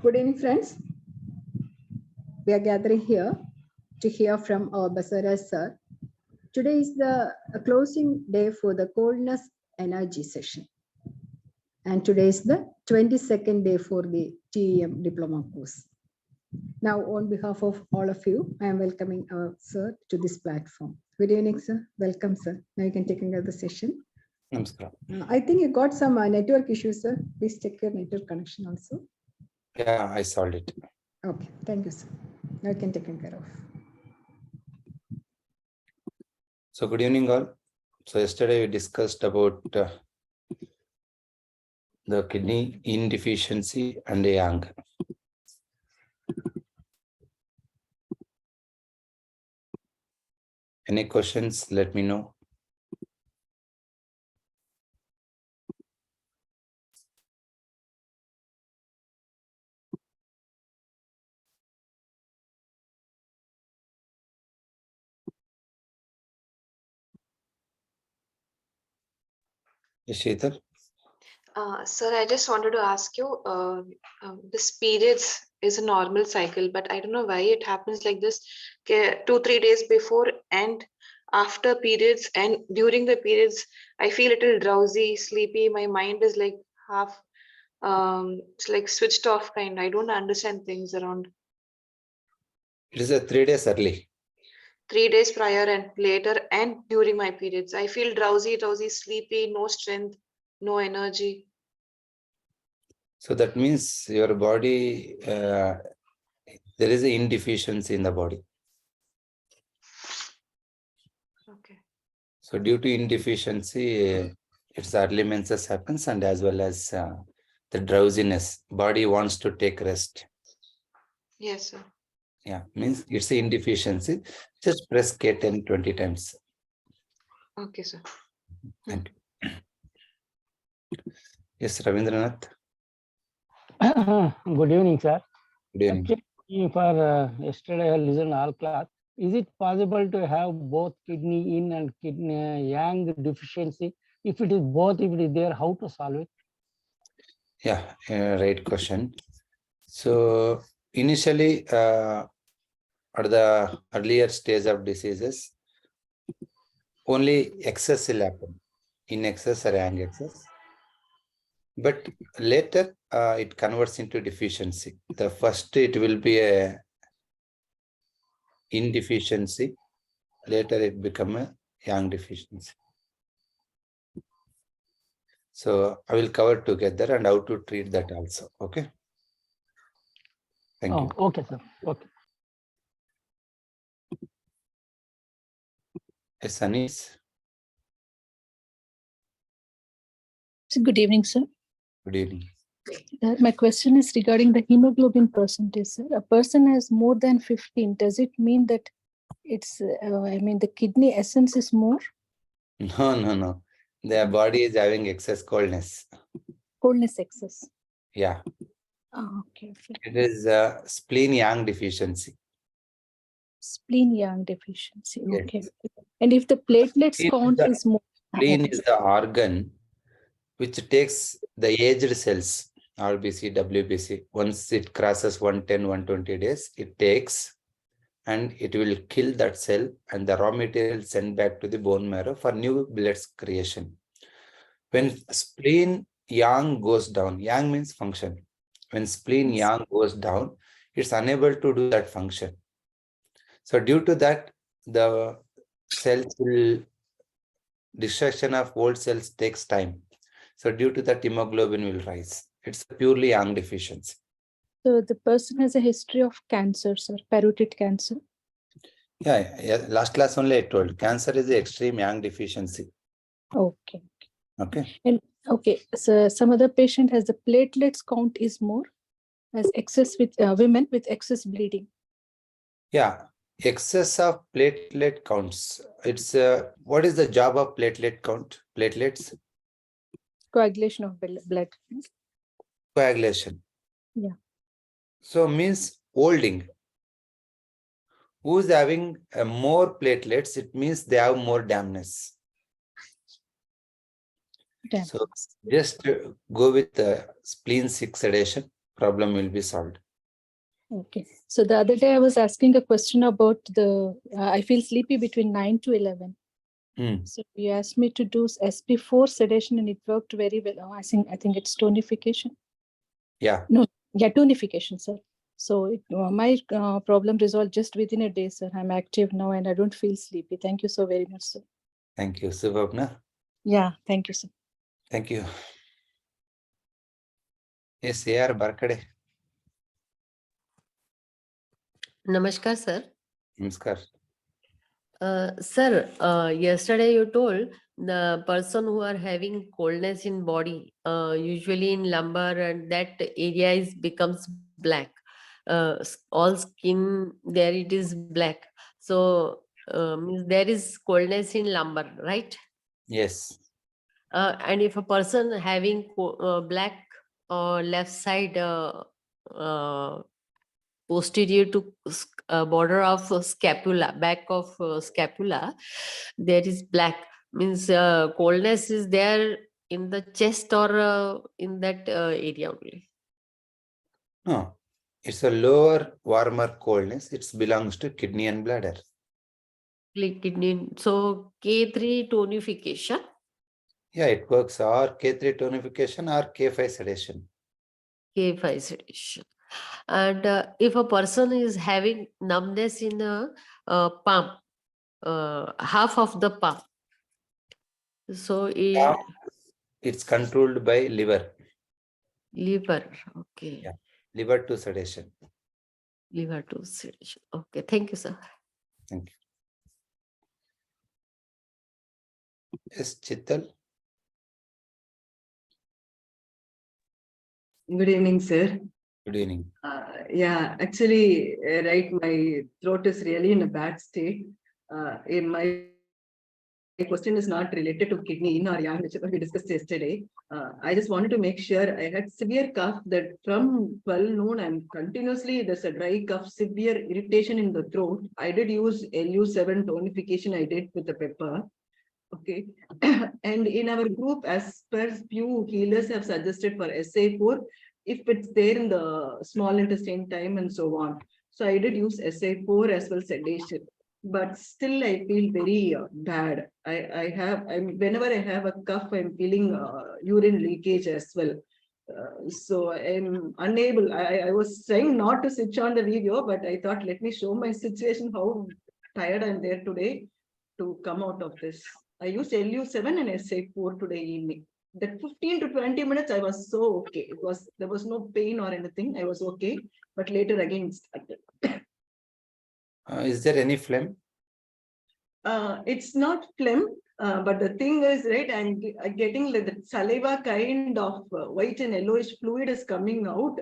Good evening, friends. We are gathering here to hear from our Basavaraj sir. Today is the closing day for the coldness energy session. And today is the 22nd day for the TEM diploma course. Now, on behalf of all of you, I am welcoming our sir to this platform. Good evening, sir. Welcome, sir. Now you can take over the session. Namaskar. I think you got some network issues, sir. Please check your network connection also. Yeah, I solved it. Okay, thank you, sir. Now you can take care of. So good evening all. So yesterday we discussed about the kidney yin deficiency and yang. Any questions? Let me know. Sheetal? Sir, I just wanted to ask you, this periods is a normal cycle, but I don't know why it happens like this. 2-3 days before and after periods and during the periods, I feel a little drowsy, sleepy. My mind is like half, it's like switched off kind. I don't understand things around. It is a 3 days early. 3 days prior and later and during my periods. I feel drowsy, sleepy, no strength, no energy. So that means your body, there is an indeficiency in the body. Okay. So due to indeficiency, its early menses happens, and as well as the drowsiness. Body wants to take rest. Yes, sir. Yeah, means it's an indeficiency. Just press K10 20 times. Okay, sir. Thank you. Yes, Ravindranath. Good evening, sir. Good evening. Actually, for yesterday I listened all class. Is it possible to have both kidney yin and kidney yang deficiency? If it is both, if it is there, how to solve it? Yeah, right question. So initially, at the earlier stage of diseases, only excess will happen, in excess or yang excess. But later, it converts into deficiency. The first, it will be a indeficiency. Later, it become a yang deficiency. So I will cover together and how to treat that also. Okay. Thank you. Okay, sir. Okay. Yes, Anis. Good evening, sir. Good evening. My question is regarding the hemoglobin percentage, sir. A person has more than 15. Does it mean that it's, the kidney essence is more? No. Their body is having excess coldness. Coldness excess. Yeah. Oh, okay. It is spleen yang deficiency. Spleen yang deficiency. Yes. Okay. And if the platelets Spleen count is more. Spleen is the organ which takes the aged cells, RBC, WBC. Once it crosses 110, 120 days, it takes and it will kill that cell, and the raw material sent back to the bone marrow for new blood creation. When spleen yang goes down, yang means function. When spleen yang goes down, it's unable to do that function. So due to that, the cells will, destruction of old cells takes time. So due to that, hemoglobin will rise. It's purely yang deficiency. So the person has a history of cancer, sir, parotid cancer. Yeah. Last class only I told, cancer is the extreme yang deficiency. Okay. Okay. And okay, so some other patient has the platelets count is more, as excess with women with excess bleeding. Yeah, excess of platelet counts. It's what is the job of platelet count? Platelets? Coagulation of blood. Coagulation. Yeah. So means holding. Who's having more platelets? It means they have more dampness. Damn. So just go with spleen 6 sedation. problem will be solved. Okay. So the other day I was asking a question about I feel sleepy between 9 to 11. So you asked me to do SP4 sedation and it worked very well. Oh, I think it's tonification. Yeah. No, yeah, tonification, sir. So my problem resolved just within a day, sir. I'm active now and I don't feel sleepy. Thank you so very much, sir. Thank you, Subhabna. Yeah, thank you, sir. Thank you. Yes, AR Barkade. Namaskar, sir. Namaskar. Sir, yesterday you told the person who are having coldness in body, usually in lumbar, and that area becomes black. All skin there it is black. So means there is coldness in lumbar, right? Yes. And if a person having black left side posterior to border of scapula, back of scapula, there is black, means coldness is there in the chest or in that area only. No, it's a lower, warmer coldness. It belongs to kidney and bladder. Kidney. So K3 tonification. Yeah, it works or K3 tonification or K5 sedation. K5 sedation. And if a person is having numbness in the palm, half of the palm, so It's controlled by liver. liver. Okay. Yeah. Liver to sedation. Liver to sedation. Okay. Thank you, sir. Thank you. Yes, Chittal. Good evening, sir. Good evening. Yeah, actually, right, my throat is really in a bad state. In my question is not related to kidney in or yang, which we discussed yesterday. I just wanted to make sure I had severe cough that from 12 noon, I'm continuously, there's a dry cough, severe irritation in the throat. I did use LU7 tonification I did with the pepper. Okay. And in our group, as per few healers have suggested for SA4, if it's there in the small intestine time and so on. So I did use SA4 as well sedation, but still I feel very bad. Whenever I have a cough, I'm feeling urine leakage as well. So I'm unable. I was trying not to switch on the video, but I thought, let me show my situation, how tired I'm there today to come out of this. I used LU7 and SA4 today evening. That 15 to 20 minutes, I was so okay. There was no pain or anything. I was okay. But later again, it started. Is there any phlegm? It's not phlegm, but the thing is, right, I'm getting the saliva kind of white and yellowish fluid is coming out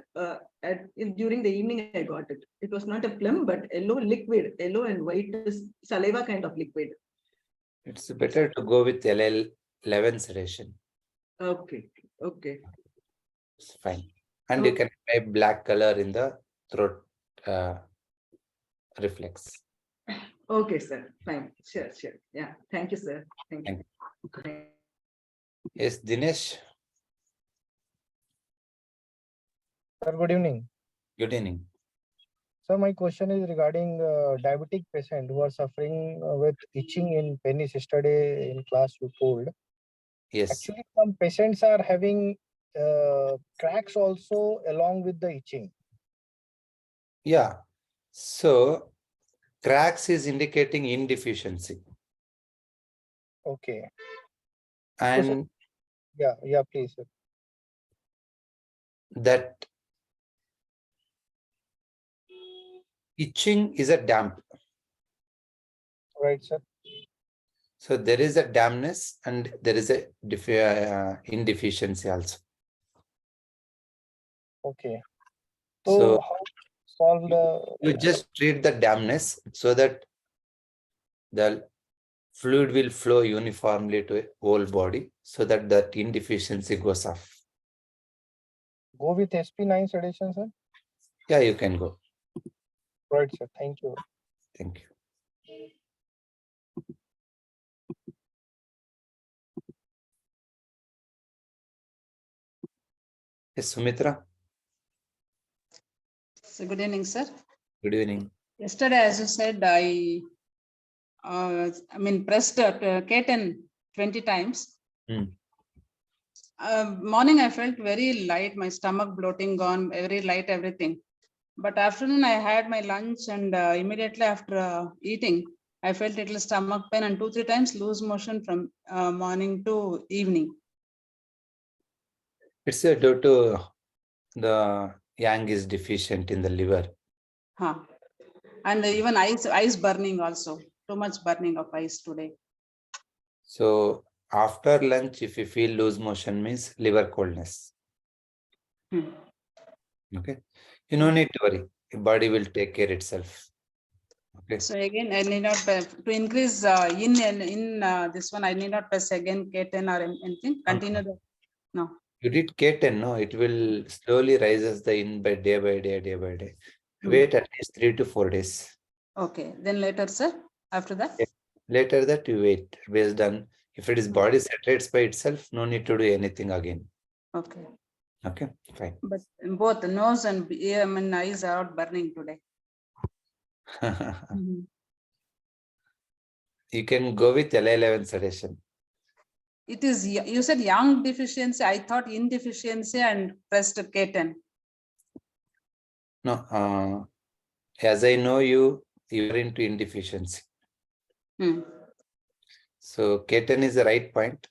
during the evening. I got it. It was not a phlegm, but yellow liquid, yellow and white is saliva kind of liquid. It's better to go with LL11 sedation. Okay. Okay. It's fine. And you can apply black color in the throat reflex. Okay, sir. Fine. Sure. Yeah. Thank you, sir. Thank you. Yes, Dinesh. Sir, good evening. Good evening. So my question is regarding diabetic patient who are suffering with itching in penis. Yesterday in class you told. Yes. Actually, some patients are having cracks also along with the itching. Yeah. So cracks is indicating indeficiency. Okay. And So, yeah, please, sir. That itching is a damp. Right, sir. So there is a dampness and there is a indeficiency also. Okay. So how to solve the... You just treat the dampness so that the fluid will flow uniformly to a whole body so that that indeficiency goes off. Go with SP9 sedation, sir? Yeah, you can go. Right, sir. Thank you. Thank you. Yes, Sumitra. So good evening, sir. Good evening. Yesterday, as you said, I pressed K10 20 times. Morning, I felt very light, my stomach bloating gone, very light, everything. But afternoon, I had my lunch, and immediately after eating, I felt little stomach pain and 2-3 times loose motion from morning to evening. It's due to the yang is deficient in the liver. Huh. And even eyes burning also. Too much burning of eyes today. So after lunch, if you feel loose motion, means liver coldness. Okay. You no need to worry. Your body will take care itself. Okay. So again, I need not to increase in this one. I need not press again K10 or anything. Continue the no. You did K10, no? It will slowly rises the in by day by day. Wait at least 3 to 4 days. Okay. Then later, sir. After that. Later that you wait. Based on if it is body saturates by itself, no need to do anything again. Okay. Okay, fine. But both the nose and ear and eyes are out burning today. You can go with L11 sedation. It is, you said yang deficiency. I thought in deficiency and pressed K10. No, as I know you, you're into indeficiency. So K10 is the right point.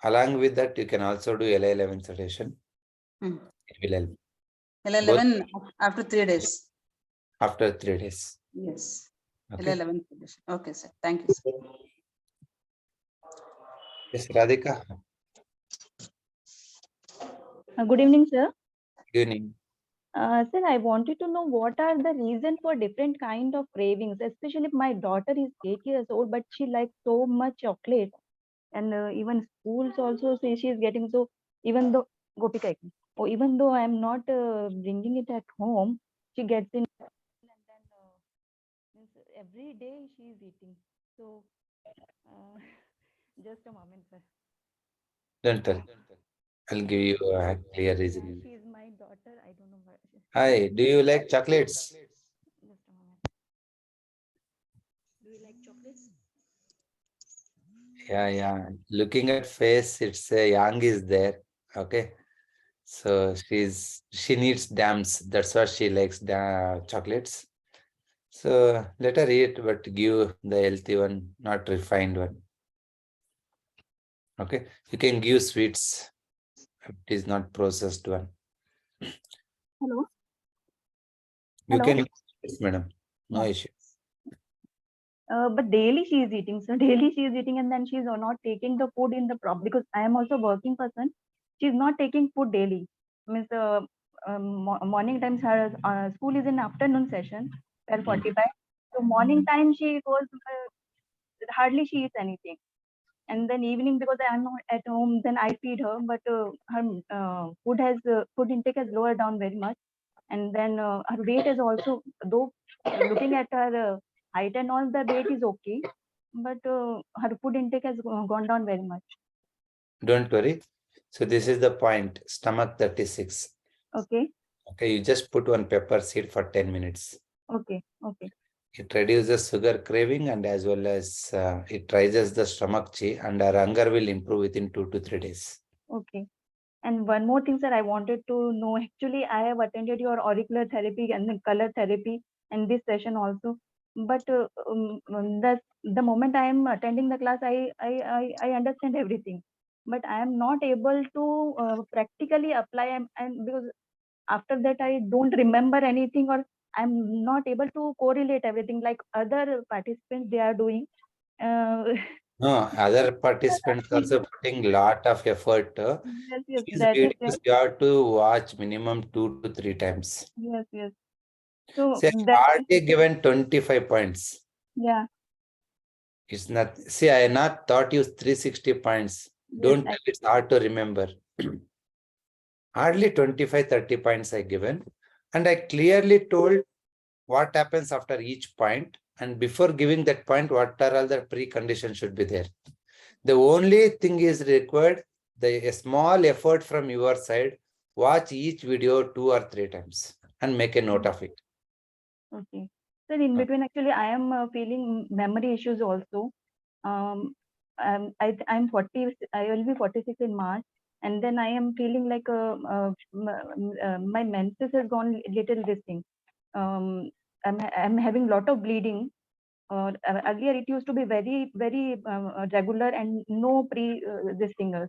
Along with that, you can also do L11 sedation. It will help. L11 after 3 days. After 3 days. Yes. Okay. L11 sedation. Okay, sir. Thank you, sir. Yes, Radhika. Good evening, sir. Good evening. Sir, I wanted to know what are the reasons for different kind of cravings, especially my daughter is 8 years old, but she likes so much chocolate, and even schools also say she is getting so. Even though even though I am not bringing it at home, she gets in, and then every day she is eating. So, just a moment, sir. Don't tell. I'll give you a clear reason. She is my daughter. I don't know why. Hi, do you like chocolates? Just a moment. Do you like chocolates? Yeah. Looking at face, it's a yang is there. Okay. So she needs dams. That's why she likes chocolates. So let her eat, but give the healthy one, not refined one. Okay. You can give sweets. It is not processed one. Hello. You Hello? can use sweets, madam. No issue. But daily she is eating. So daily she is eating, and then she is not taking the food in the because I am also a working person. She is not taking food daily. Means morning times her school is in afternoon session, 12:45. So morning time she goes, hardly she eats anything. And then evening, because I am not at home, then I feed her. But her food intake has lowered down very much. And then her weight is also, though looking at her height and all, the weight is okay, but her food intake has gone down very much. Don't worry. So this is the point, stomach 36. Okay. Okay, you just put one pepper seed for 10 minutes. Okay. It reduces sugar craving, and as well as it raises the stomach chi, and our hunger will improve within 2 to 3 days. Okay. And one more thing, sir, I wanted to know, actually, I have attended your auricular therapy and then color therapy and this session also. But the moment I am attending the class, I understand everything. But I am not able to practically apply, and because after that I don't remember anything, or I'm not able to correlate everything like other participants they are doing. No, other participants also putting lot of effort. Yes, These that is videos you have to watch minimum 2 to 3 times. Yes. So See, I already given 25 points. Yeah. It's not, see, I not taught you 360 points. Don't tell it's hard to remember. Hardly 25, 30 points I given. And I clearly told what happens after each point. And before giving that point, what are all the preconditions should be there. The only thing is required, a small effort from your side. Watch each video 2 or 3 times. and make a note of it. Okay. So in between, actually, I am feeling memory issues also. I'm 40. I will be 46 in March, and then I am feeling like my menses has gone little this thing. I'm having lot of bleeding. Earlier it used to be very regular and no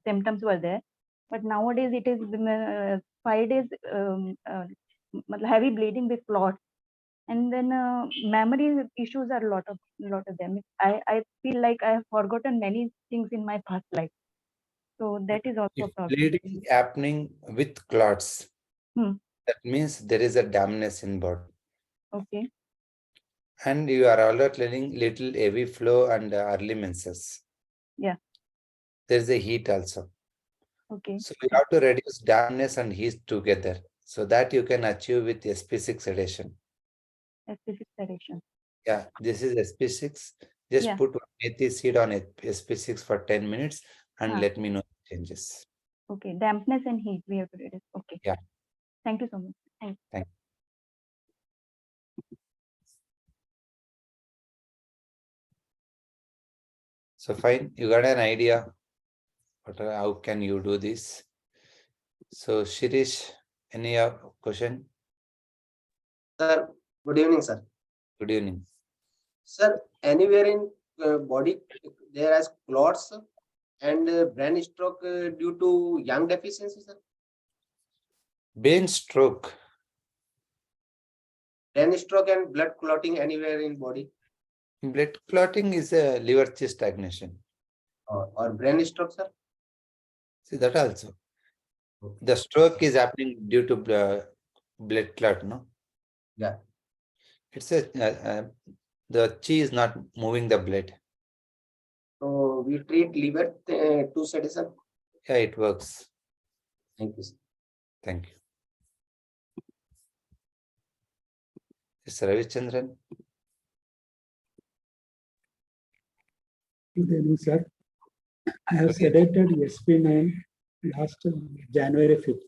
symptoms were there, but nowadays it is 5 days heavy bleeding with clots, and then memory issues are lot of them. I feel like I have forgotten many things in my past life, so that is also If a problem. bleeding happening with clots, that means there is a dampness in body. Okay. And you are alternating little heavy flow and early menses. Yeah. There is a heat also. Okay. So you have to reduce dampness and heat together. So that you can achieve with SP6 sedation. SP6 sedation. Yeah, this is SP6. Just put methi seed on SP6 for 10 minutes and let me know the changes. Okay, dampness and heat we have to reduce. Okay. Yeah. Thank you so much. Thank you. Thank you. So fine, you got an idea. How can you do this? So Shirish, any question? Sir, good evening, sir. Good evening. Sir, anywhere in body there is clots and brain stroke due to yang deficiency, sir? Brain stroke. Brain stroke and blood clotting anywhere in body? Blood clotting is a liver cyst stagnation. Or brain stroke, sir? See that also. The stroke is happening due to blood clot, no? Yeah. It's the chi is not moving the blood. So we treat liver to sedation? Yeah, it works. Thank you, sir. Thank you. Yes, Ravichandran. Good evening, sir. I have sedated SP9 last January 5th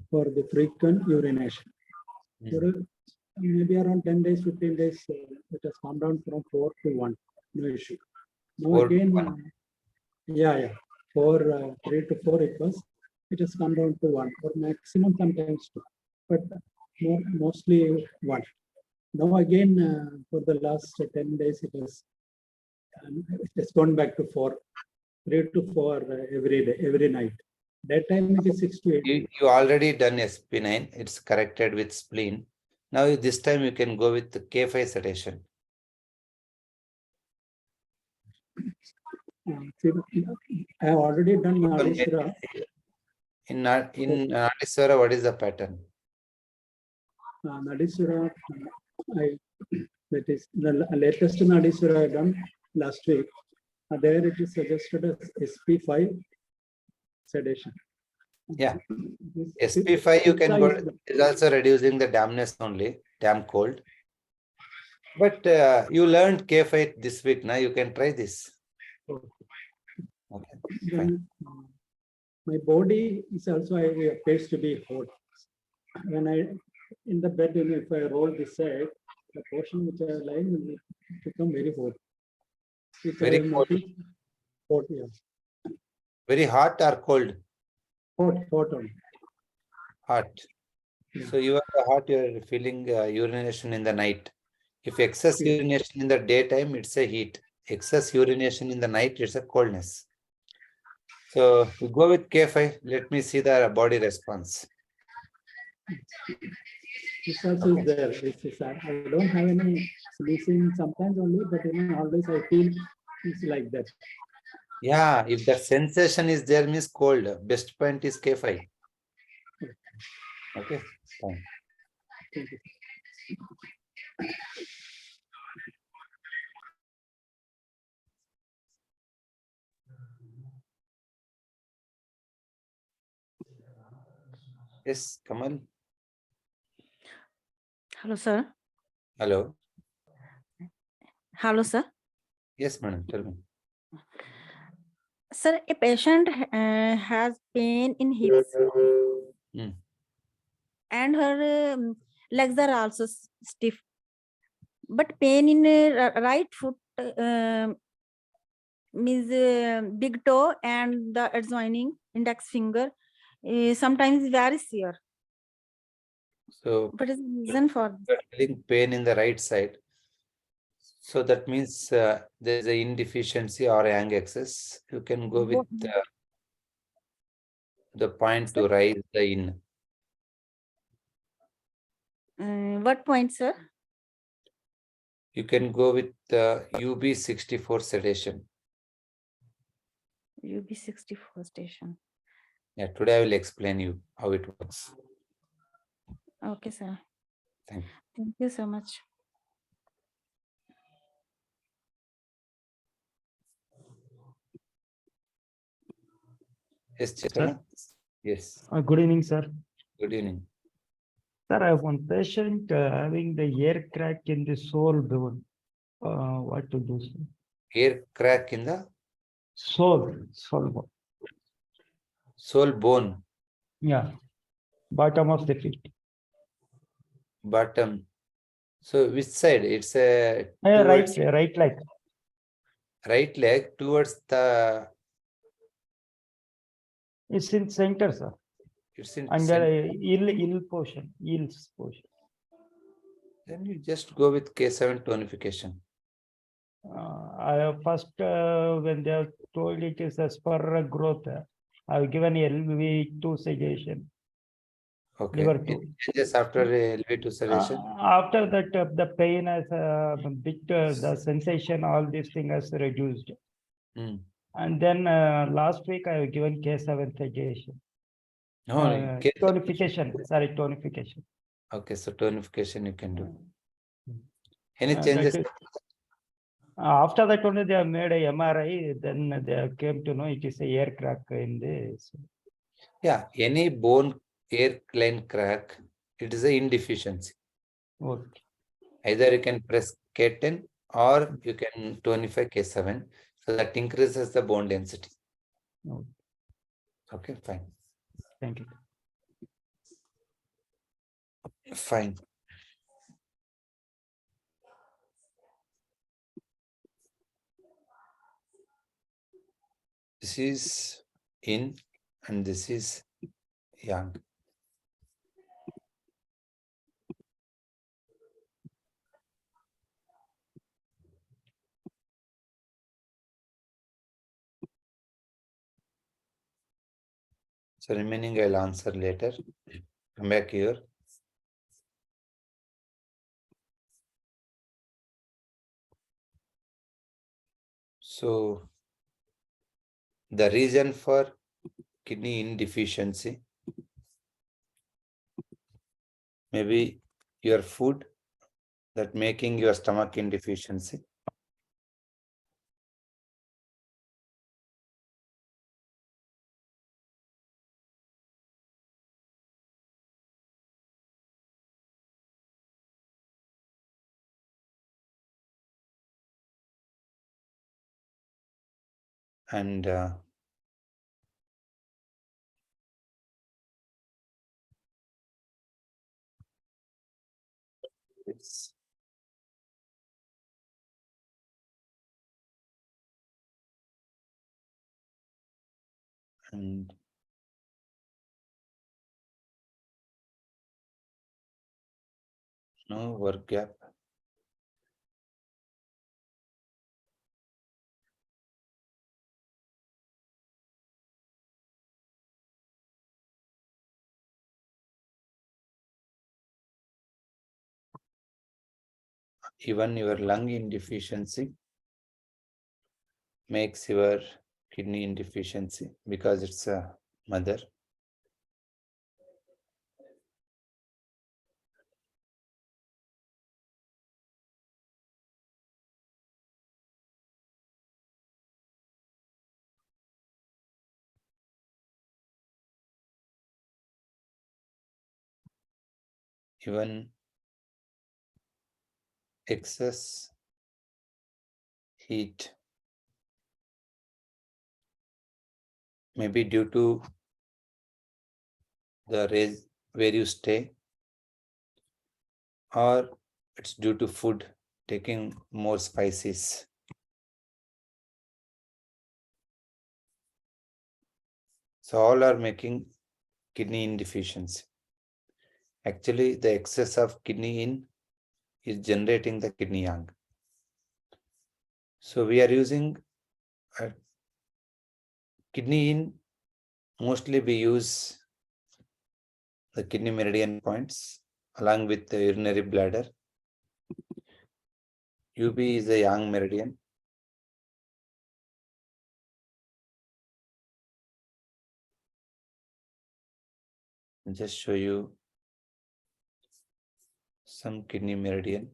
for the frequent urination. Maybe around 10 days, 15 days, it has come down from 4 to 1. No issue. Now again, 3 to 4 it was. It has come down to 1 or maximum sometimes 2, but mostly 1. Now again, for the last 10 days, it has gone back to 4, 3 to 4 every day, every night. That time it is 6 to 8. You already done SP9. It's corrected with spleen. Now this time you can go with the K5 sedation. I have already done Nadiswara. In Nadiswara, what is the pattern? Nadiswara, that is the latest Nadiswara I have done last week. There it is suggested as SP5 sedation. Yeah, SP5 you can go. It's also reducing the dampness only, damp cold. But you learned K5 this week. Now you can try this. Okay, fine. My body is also appears to be hot. When I in the bed, if I roll this side, the portion which I lie will become very hot. Very cold. Hot, yeah. Very hot or cold? Hot only. Hot. Yeah. So you are hot, you are feeling urination in the night. If excess urination in the daytime, it's a heat. Excess urination in the night, it's a coldness. So we go with K5. Let me see the body response. This also is there. I don't have any sneezing sometimes only, but always I feel it's like that. Yeah, if the sensation is there, means cold. Best point is K5. Okay, fine. Thank you. Yes, Kamal. Hello, sir. Hello. Hello, sir. Yes, madam. Tell me. Sir, a patient has pain in hips and her legs are also stiff. But pain in right foot means big toe and the adjoining index finger sometimes very severe. So What is the reason for you're feeling pain in the right side. So that means there is a insufficiency or yang excess. You can go with the point to rise the in. what point, sir? You can go with the UB64 sedation. UB64 station. Yeah, today I will explain you how it works. Okay, sir. Thank you. Thank you so much. Yes, Chaitanya? Yes. Good evening, sir. Good evening. Sir, I have one patient having the air crack in the sole bone. What to do, sir? Air crack in the sole bone. Sole bone. Yeah, bottom of the feet. Bottom. So which side? It's a right leg. Right leg towards the. It's in center, sir. It's in and ill portion. Then you just go with K7 tonification. I have first when they have told it is a spur growth, I have given LV2 sedation. Okay. Liver 2. Just after LV2 sedation. After that, the pain has a bit, the sensation, all these things has reduced. And then last week I have given K7 sedation. No, tonification. Sorry, tonification. Okay, so tonification you can do. Any changes? After that only they have made a MRI, then they came to know it is a air crack in this. Yeah, any bone air line crack, it is a indeficiency. Okay. Either you can press K10 or you can tonify K7, so that increases the bone density. Okay, okay, fine. Thank you. Fine. This is yin and this is yang. So remaining I'll answer later. Come back here. So the reason for kidney insufficiency, maybe your food that making your stomach insufficiency. And it's and no work gap. Even your lung insufficiency makes your kidney insufficiency because it's a mother. Even excess heat maybe due to the raise where you stay. or it's due to food, taking more spices. So all are making kidney yin deficiency. Actually, the excess of kidney yin is generating the kidney yang. So we are using kidney yin. Mostly we use the kidney meridian points along with the urinary bladder. UB is the yang meridian. I'll just show you some kidney meridian.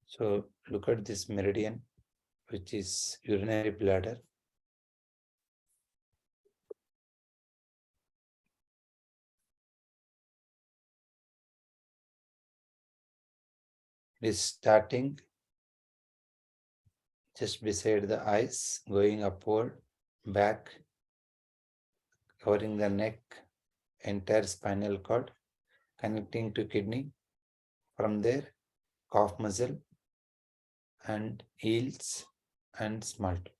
So look at this meridian, which is urinary bladder. It is starting just beside the eyes, going upward, back, covering the neck, entire spinal cord, connecting to kidney. From there, calf muscle and heels and small toe.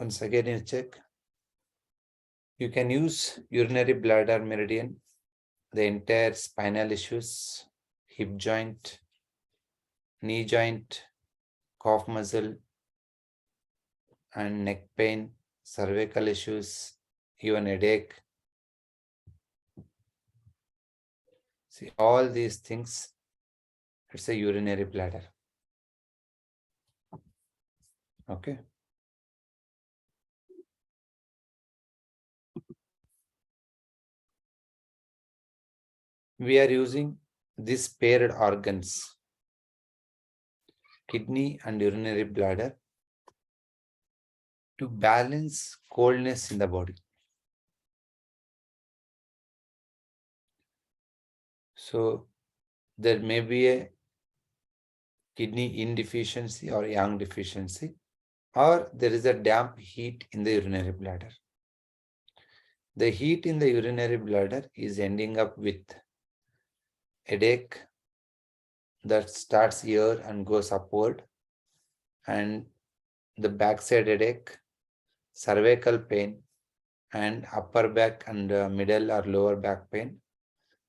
Once again, you check. You can use urinary bladder meridian, the entire spinal issues, hip joint, knee joint, calf muscle, and neck pain, cervical issues, even headache. See, all these things, it's a urinary bladder. Okay. We are using these paired organs, kidney and urinary bladder, to balance coldness in the body. So there may be a kidney yin deficiency or yang deficiency, or there is a damp heat in the urinary bladder. The heat in the urinary bladder is ending up with headache that starts here and goes upward, and the backside headache, cervical pain, and upper back and middle or lower back pain,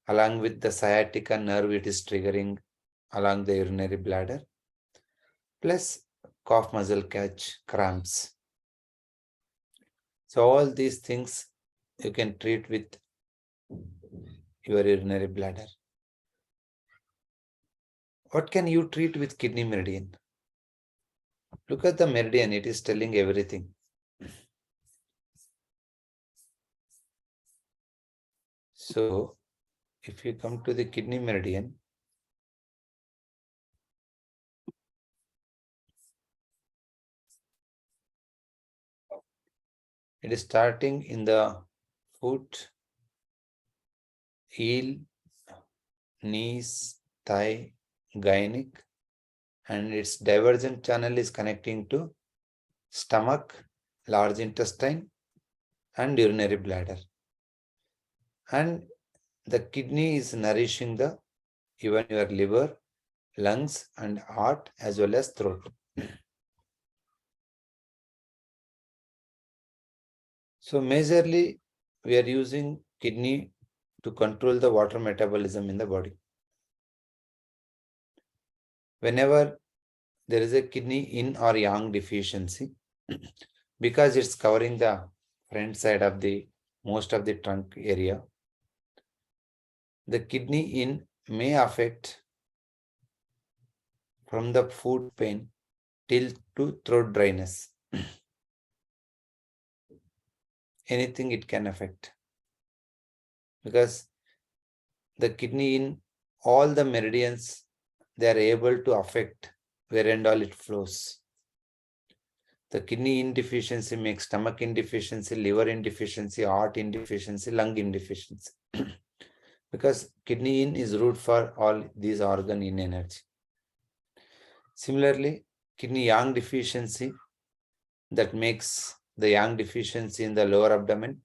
along with the sciatica nerve it is triggering along the urinary bladder, plus calf muscle catch, cramps. So all these things you can treat with your urinary bladder. What can you treat with kidney meridian? Look at the meridian, it is telling everything. So if you come to the kidney meridian, it is starting in the foot, heel, knees, thigh, gynec, and its divergent channel is connecting to stomach, large intestine, and urinary bladder. And the kidney is nourishing the even your liver, lungs, and heart, as well as throat. So majorly, we are using kidney to control the water metabolism in the body. Whenever there is a kidney yin or yang deficiency, because it's covering the front side of the most of the trunk area, the kidney yin may affect from the food pain till to throat dryness. Anything it can affect. because the kidney in all the meridians, they are able to affect where and all it flows. The kidney in deficiency makes stomach in deficiency, liver in deficiency, heart in deficiency, lung in deficiency. Because kidney in is root for all these organ in energy. Similarly, kidney yang deficiency, that makes the yang deficiency in the lower abdomen,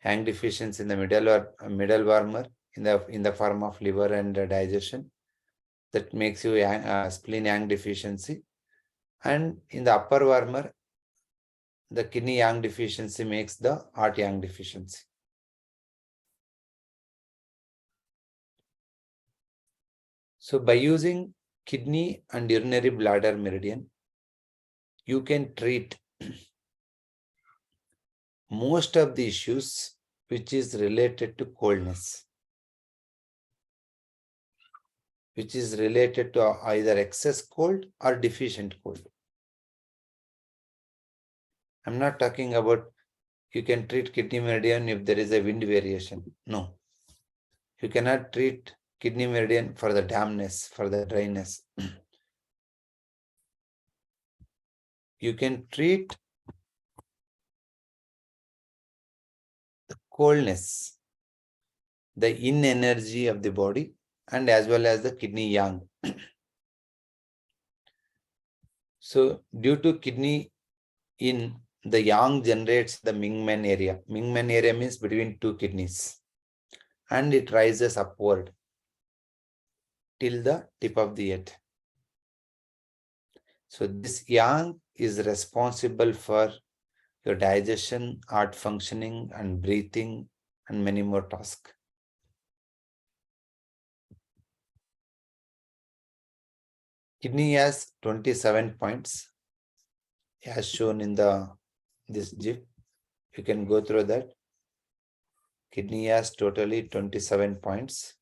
yang deficiency in the middle warmer in the form of liver and digestion, that makes you spleen yang deficiency, and in the upper warmer, the kidney yang deficiency makes the heart yang deficiency. So by using kidney and urinary bladder meridian, you can treat most of the issues which is related to coldness, which is related to either excess cold or deficient cold. I'm not talking about you can treat kidney meridian if there is a wind variation. No. You cannot treat kidney meridian for the dampness, for the dryness. You can treat the coldness, the yin energy of the body, and as well as the kidney yang. So due to kidney yin, the yang generates the Mingmen area. Mingmen area means between two kidneys, and it rises upward till the tip of the head. So this yang is responsible for your digestion, heart functioning, and breathing, and many more tasks. Kidney has 27 points, as shown in this GIF. You can go through that. Kidney has totally 27 points.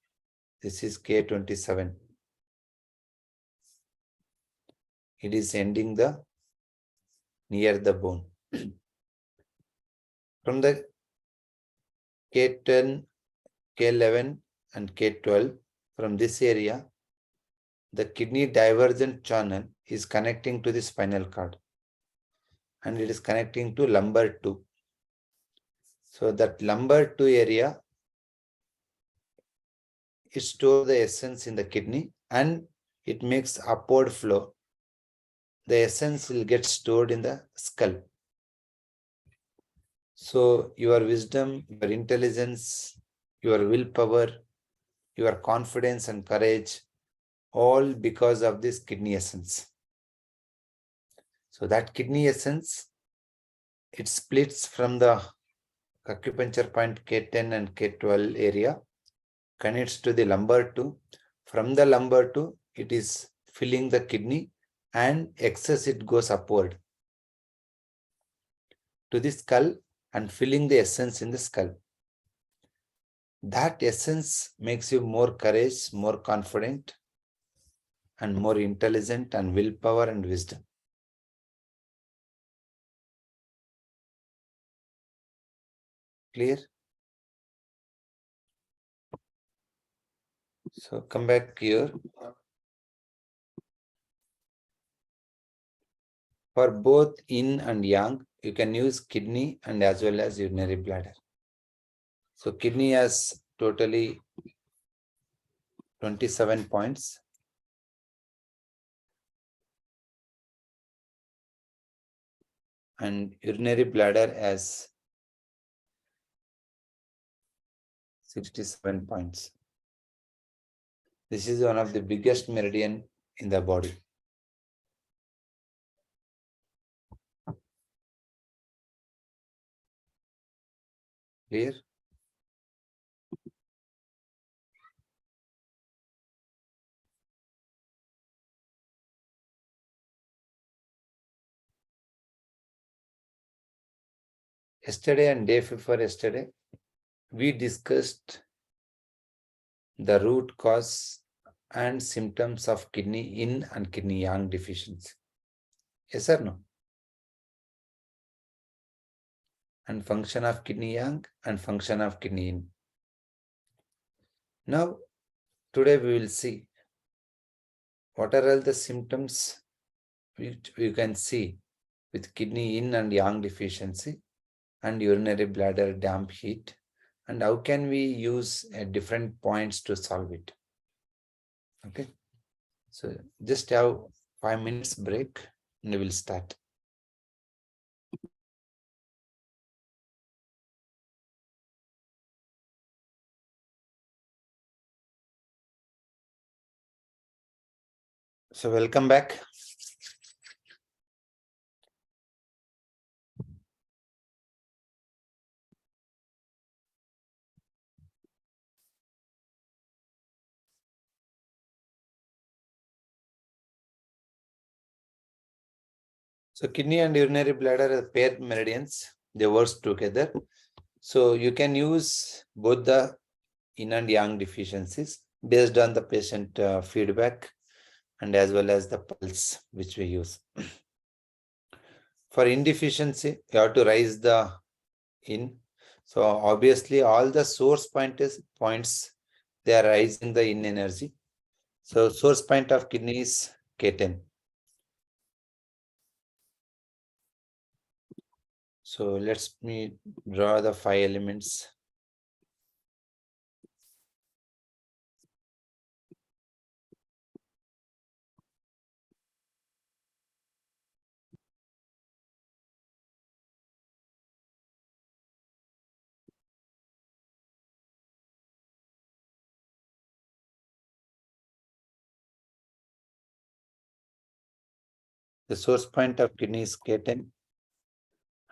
This is K27. It is ending near the bone. From the K10, K11 and K12, from this area, the kidney divergent channel is connecting to the spinal cord, and it is connecting to lumbar 2. So that lumbar 2 area, it stores the essence in the kidney and it makes upward flow. The essence will get stored in the skull. So your wisdom, your intelligence, your willpower, your confidence and courage, all because of this kidney essence. So that kidney essence, it splits from the acupuncture point K10 and K12 area, connects to the lumbar 2. From the lumbar 2, it is filling the kidney, and excess it goes upward to the skull and filling the essence in the skull. That essence makes you more courage, more confident, and more intelligent, and willpower and wisdom. Clear? So come back here. For both yin and yang, you can use kidney and as well as urinary bladder. So kidney has totally 27 points. And urinary bladder has 67 points. This is one of the biggest meridian in the body. Clear? Yesterday and day before yesterday, we discussed the root cause and symptoms of kidney yin and kidney yang deficiency. Yes or no? And function of kidney yang and function of kidney yin. Now, today we will see what are all the symptoms which you can see with kidney yin and yang deficiency and urinary bladder damp heat, and how can we use different points to solve it. Okay, so just have 5 minutes break and we will start. So welcome back. So kidney and urinary bladder are paired meridians. They work together. So you can use both the yin and yang deficiencies based on the patient feedback and as well as the pulse which we use. For yin deficiency, you have to raise the yin. So obviously all the source points, they are raising the yin energy. So source point of kidney is K10. So let's me draw the 5 elements. The source point of kidney is K10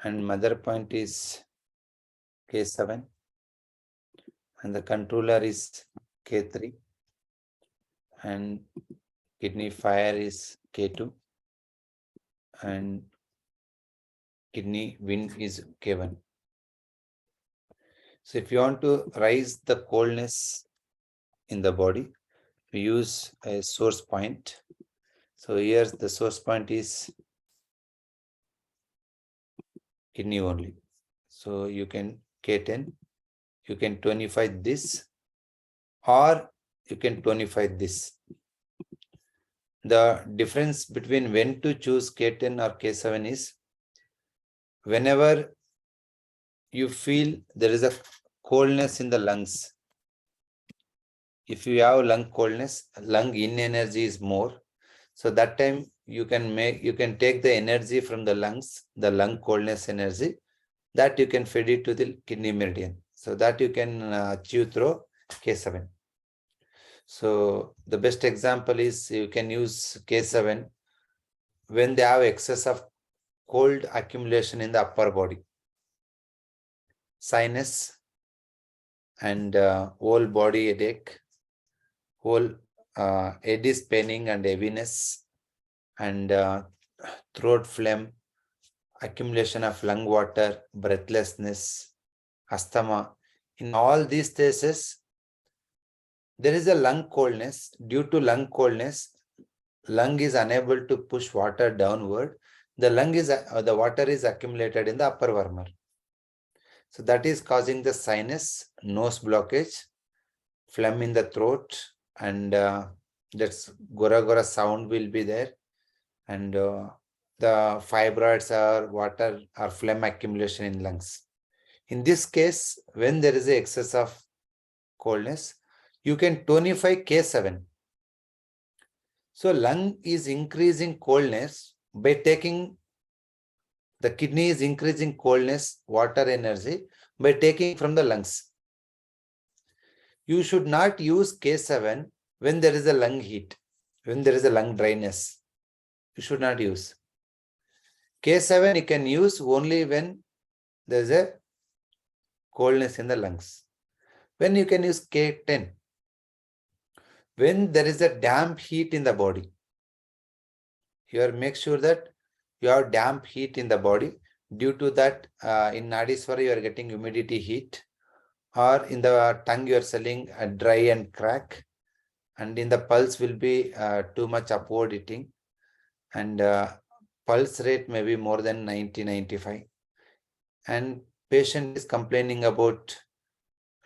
and mother point is K7 and the controller is K3 and kidney fire is K2 and kidney wind is K1. So if you want to rise the coldness in the body, we use a source point. So here the source point is kidney only. So you can K10, you can tonify this or you can tonify this. The difference between when to choose K10 or K7 is whenever you feel there is a coldness in the lungs. If you have lung coldness, lung in energy is more. So that time you can take the energy from the lungs, the lung coldness energy, that you can feed it to the kidney meridian. So that you can achieve through K7. So the best example is you can use K7 when they have excess of cold accumulation in the upper body, sinus and whole body headache, whole head is paining and heaviness and throat phlegm, accumulation of lung water, breathlessness, asthma. In all these cases, there is a lung coldness. Due to lung coldness, lung is unable to push water downward. The water is accumulated in the upper wormer. So that is causing the sinus, nose blockage, phlegm in the throat, and that's gora sound will be there. And the fibroids are water or phlegm accumulation in lungs. In this case, when there is an excess of coldness, you can tonify K7. So lung is increasing coldness by taking, the kidney is increasing coldness, water energy by taking from the lungs. You should not use K7 when there is a lung heat, when there is a lung dryness. You should not use. K7 you can use only when there is a coldness in the lungs. When you can use K10? When there is a damp heat in the body. Here make sure that you have damp heat in the body. Due to that, in Nadiswara you are getting humidity heat, or in the tongue you are selling dry and crack, and in the pulse will be too much upward eating, and pulse rate may be more than 90-95, and patient is complaining about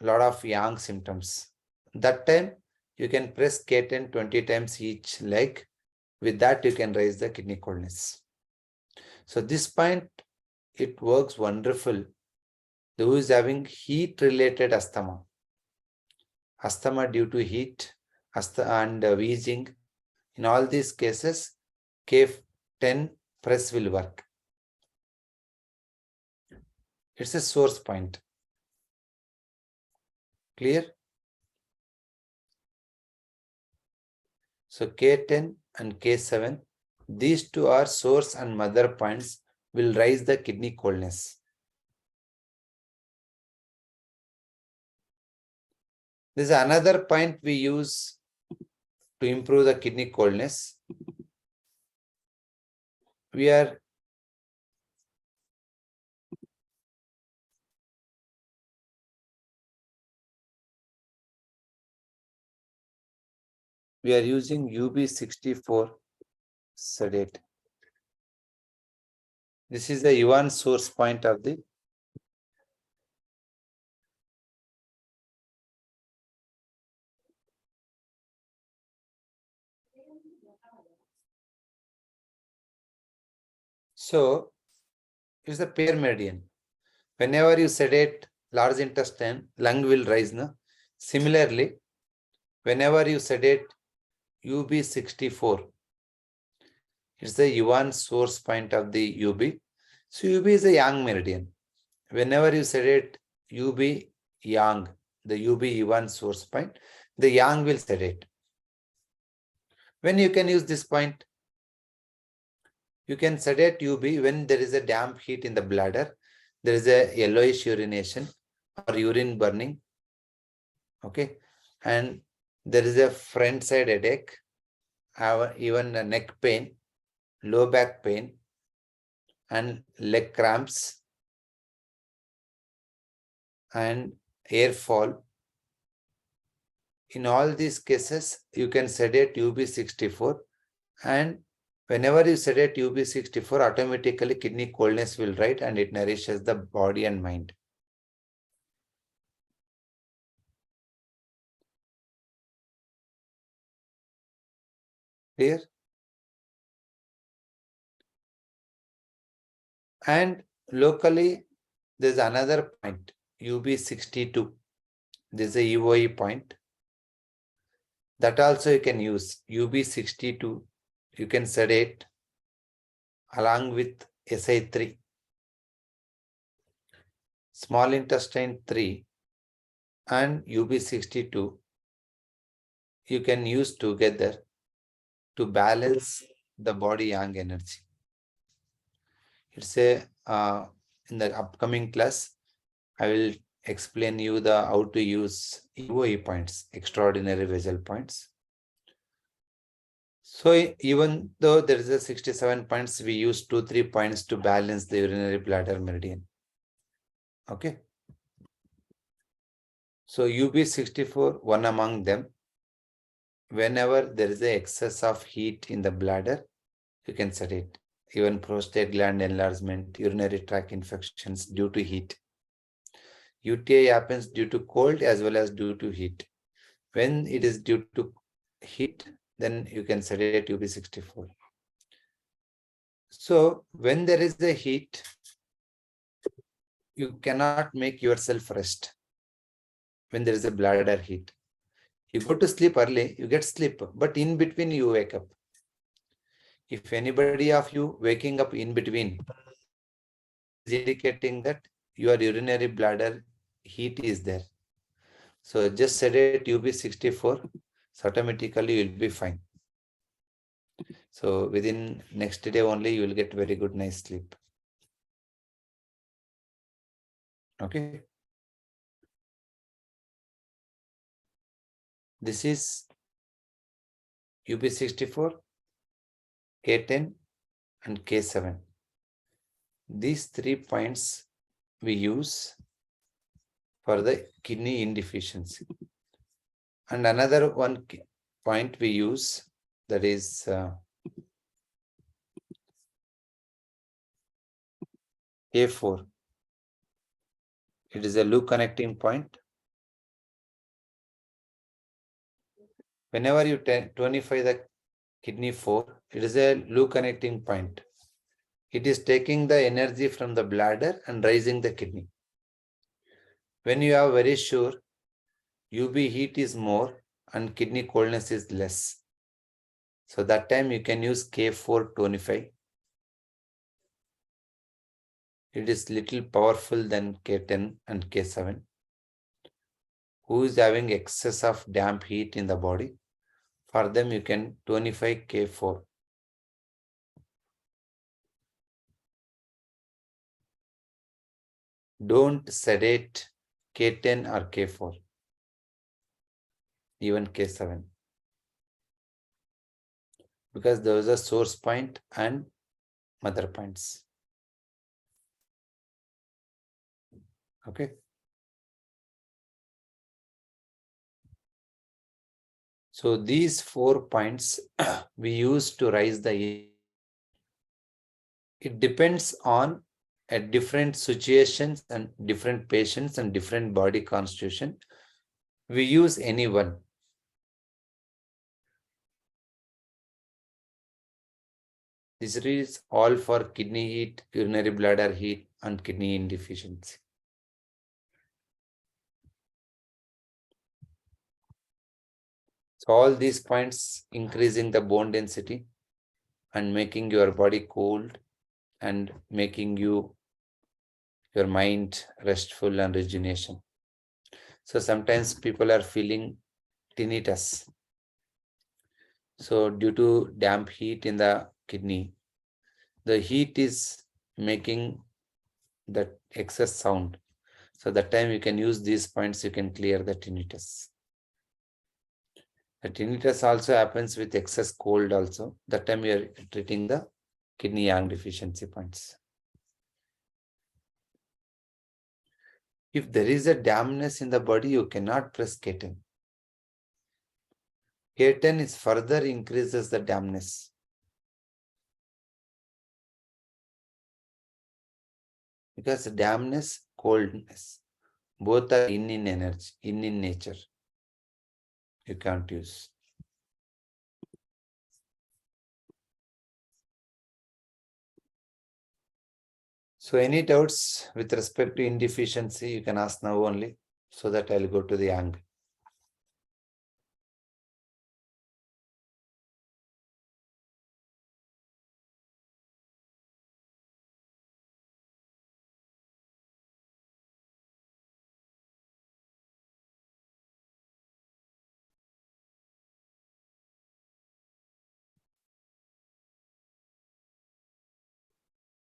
a lot of yang symptoms. that time you can press K10 20 times each leg. With that, you can raise the kidney coldness. So this point, it works wonderful. Who is having heat-related asthma due to heat, and wheezing. In all these cases, K10 press will work. It's a source point. Clear? So K10 and K7, these two are source and mother points, will raise the kidney coldness. This is another point we use to improve the kidney coldness. We are using UB64 sedate. This is the Yuan source point of the So it's the pair meridian. Whenever you sedate large intestine, lung will rise. No? Similarly, whenever you sedate UB64, it's the Yuan source point of the UB. So UB is a yang meridian. Whenever you sedate UB yang, the UB Yuan source point, the yang will sedate. When you can use this point, you can sedate UB when there is a damp heat in the bladder, there is a yellowish urination or urine burning, okay, and there is a front side headache, even a neck pain, low back pain, and leg cramps, and air fall. In all these cases, you can sedate UB64, and whenever you sedate UB64, automatically kidney coldness will rise and it nourishes the body and mind. Clear? And locally, there's another point, UB62. This is a EOE point. That also you can use. UB62, you can sedate along with SI3. Small intestine 3 and UB62, you can use together to balance the body yang energy. It's a, in the upcoming class, I will explain you how to use EOE points, extraordinary vessel points. So even though there is a 67 points, we use 2-3 points to balance the urinary bladder meridian. Okay. So UB64, one among them. Whenever there is an excess of heat in the bladder, you can sedate. Even prostate gland enlargement, urinary tract infections due to heat. UTI happens due to cold as well as due to heat. When it is due to heat, then you can sedate UB64. So when there is the heat, you cannot make yourself rest. When there is a bladder heat, you go to sleep early, you get sleep, but in between you wake up. If anybody of you waking up in between, is indicating that your urinary bladder heat is there. So just sedate UB64, so automatically you will be fine. So within next day only, you will get very good nice sleep. Okay. This is UB64, K10 and K7. These 3 points we use for the kidney indeficiency. And another one point we use, that is K4. It is a loop connecting point. Whenever you tonify the kidney 4, it is a loop connecting point. It is taking the energy from the bladder and raising the kidney. When you are very sure UV heat is more and kidney coldness is less, so that time you can use K4 tonify. It is little powerful than K10 and K7. Who is having excess of damp heat in the body? For them, you can tonify K4. Don't sedate K10 or K4, even K7, because those are source point and mother points. Okay. So these 4 points we use to raise the. It depends on a different situations and different patients and different body constitution. We use any one. This is all for kidney heat, urinary bladder heat, and kidney insufficiency. So all these points increasing the bone density and making your body cold and making your mind restful and rejuvenation. So sometimes people are feeling tinnitus. So due to damp heat in the kidney, the heat is making that excess sound. So that time you can use these points, you can clear the tinnitus. The tinnitus also happens with excess cold also. That time we are treating the kidney yang deficiency points. If there is a dampness in the body, you cannot press K10. K10 is further increases the dampness. Because dampness, coldness, both are in energy, in nature. You can't use. So any doubts with respect to indeficiency, you can ask now only, so that I'll go to the yang.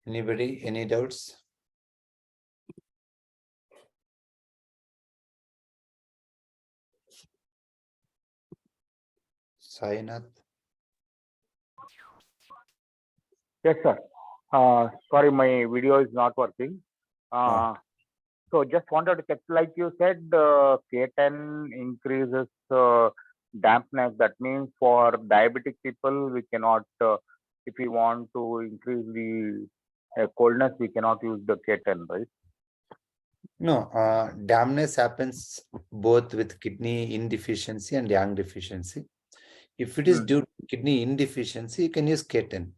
Anybody, any doubts? Sainath? Yes, sir. Sorry, my video is not working. So just wanted to check, like you said, K10 increases dampness. That means for diabetic people, we cannot, if we want to increase the coldness, we cannot use the K10, right? No, dampness happens both with kidney indeficiency and yang deficiency. If it is due to kidney indeficiency, you can use K10.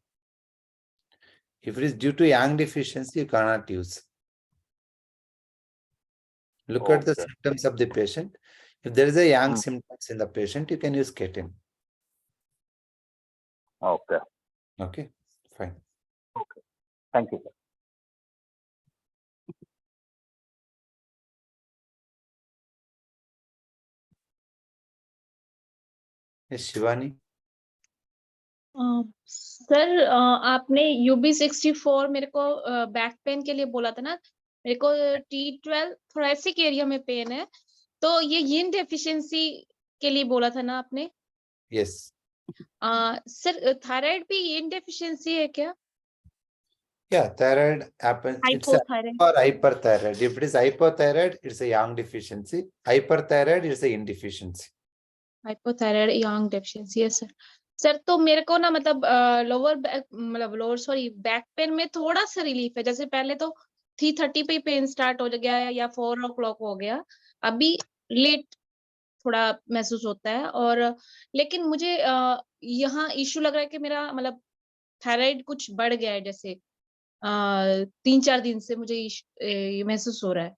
If it is due to yang deficiency, you cannot use. Look at the symptoms of the patient. If there is a yang symptoms in the patient, you can use K10. Okay. Okay, fine. Okay. Thank you, sir. Yes, Shivani. Sir आपने UB64 मेरे को back pain के लिए बोला था ना, मेरे को T12 थोरेसिक एरिया में पेन है, तो ये यिन डेफिशिएंसी के लिए बोला था ना आपने? Yes. सर थायराइड भी यिन डेफिशिएंसी है क्या? Yeah, thyroid happens. It's a or hyperthyroid. If it is hypothyroid, it's a yang deficiency. Hyperthyroid is a indeficiency. Hypothyroid Yang deficiency है सर तो मेरे को ना मतलब लोअर बैक मतलब बैक पेन में थोड़ा सा रिलीफ है, जैसे पहले तो 3:30 पे पेन स्टार्ट हो गया या 4 o'clock हो गया, अभी लेट थोड़ा महसूस होता है। और लेकिन मुझे यहाँ इश्यू लग रहा है कि मेरा मतलब थायराइड कुछ बढ़ गया है, जैसे 3-4 दिन से मुझे ये महसूस हो रहा है।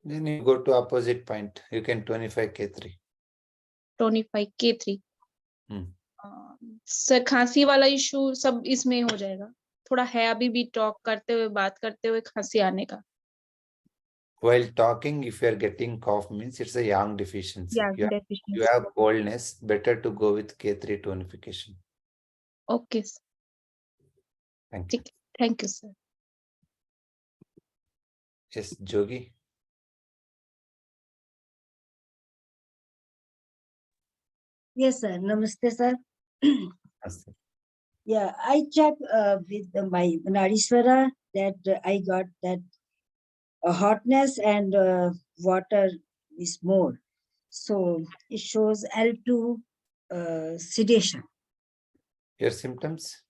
Then you go to opposite point. You can 25 K3. 25 K3। Sir खांसी वाला इशू सब इसमें हो जाएगा? थोड़ा है अभी भी टॉक करते हुए, बात करते हुए खांसी आने का। While talking, if you are getting cough, means it's a yang deficiency. Yang You deficiency. have coldness, better to go with K3 tonification. Okay Thank you. ठीक है, thank you sir. Yes, Jogi. Yes, sir. Namaste, sir. Namaste. Yeah, I checked with my Nadiswara that I got that hotness and water is more. So it shows L2 sedation. Your symptoms?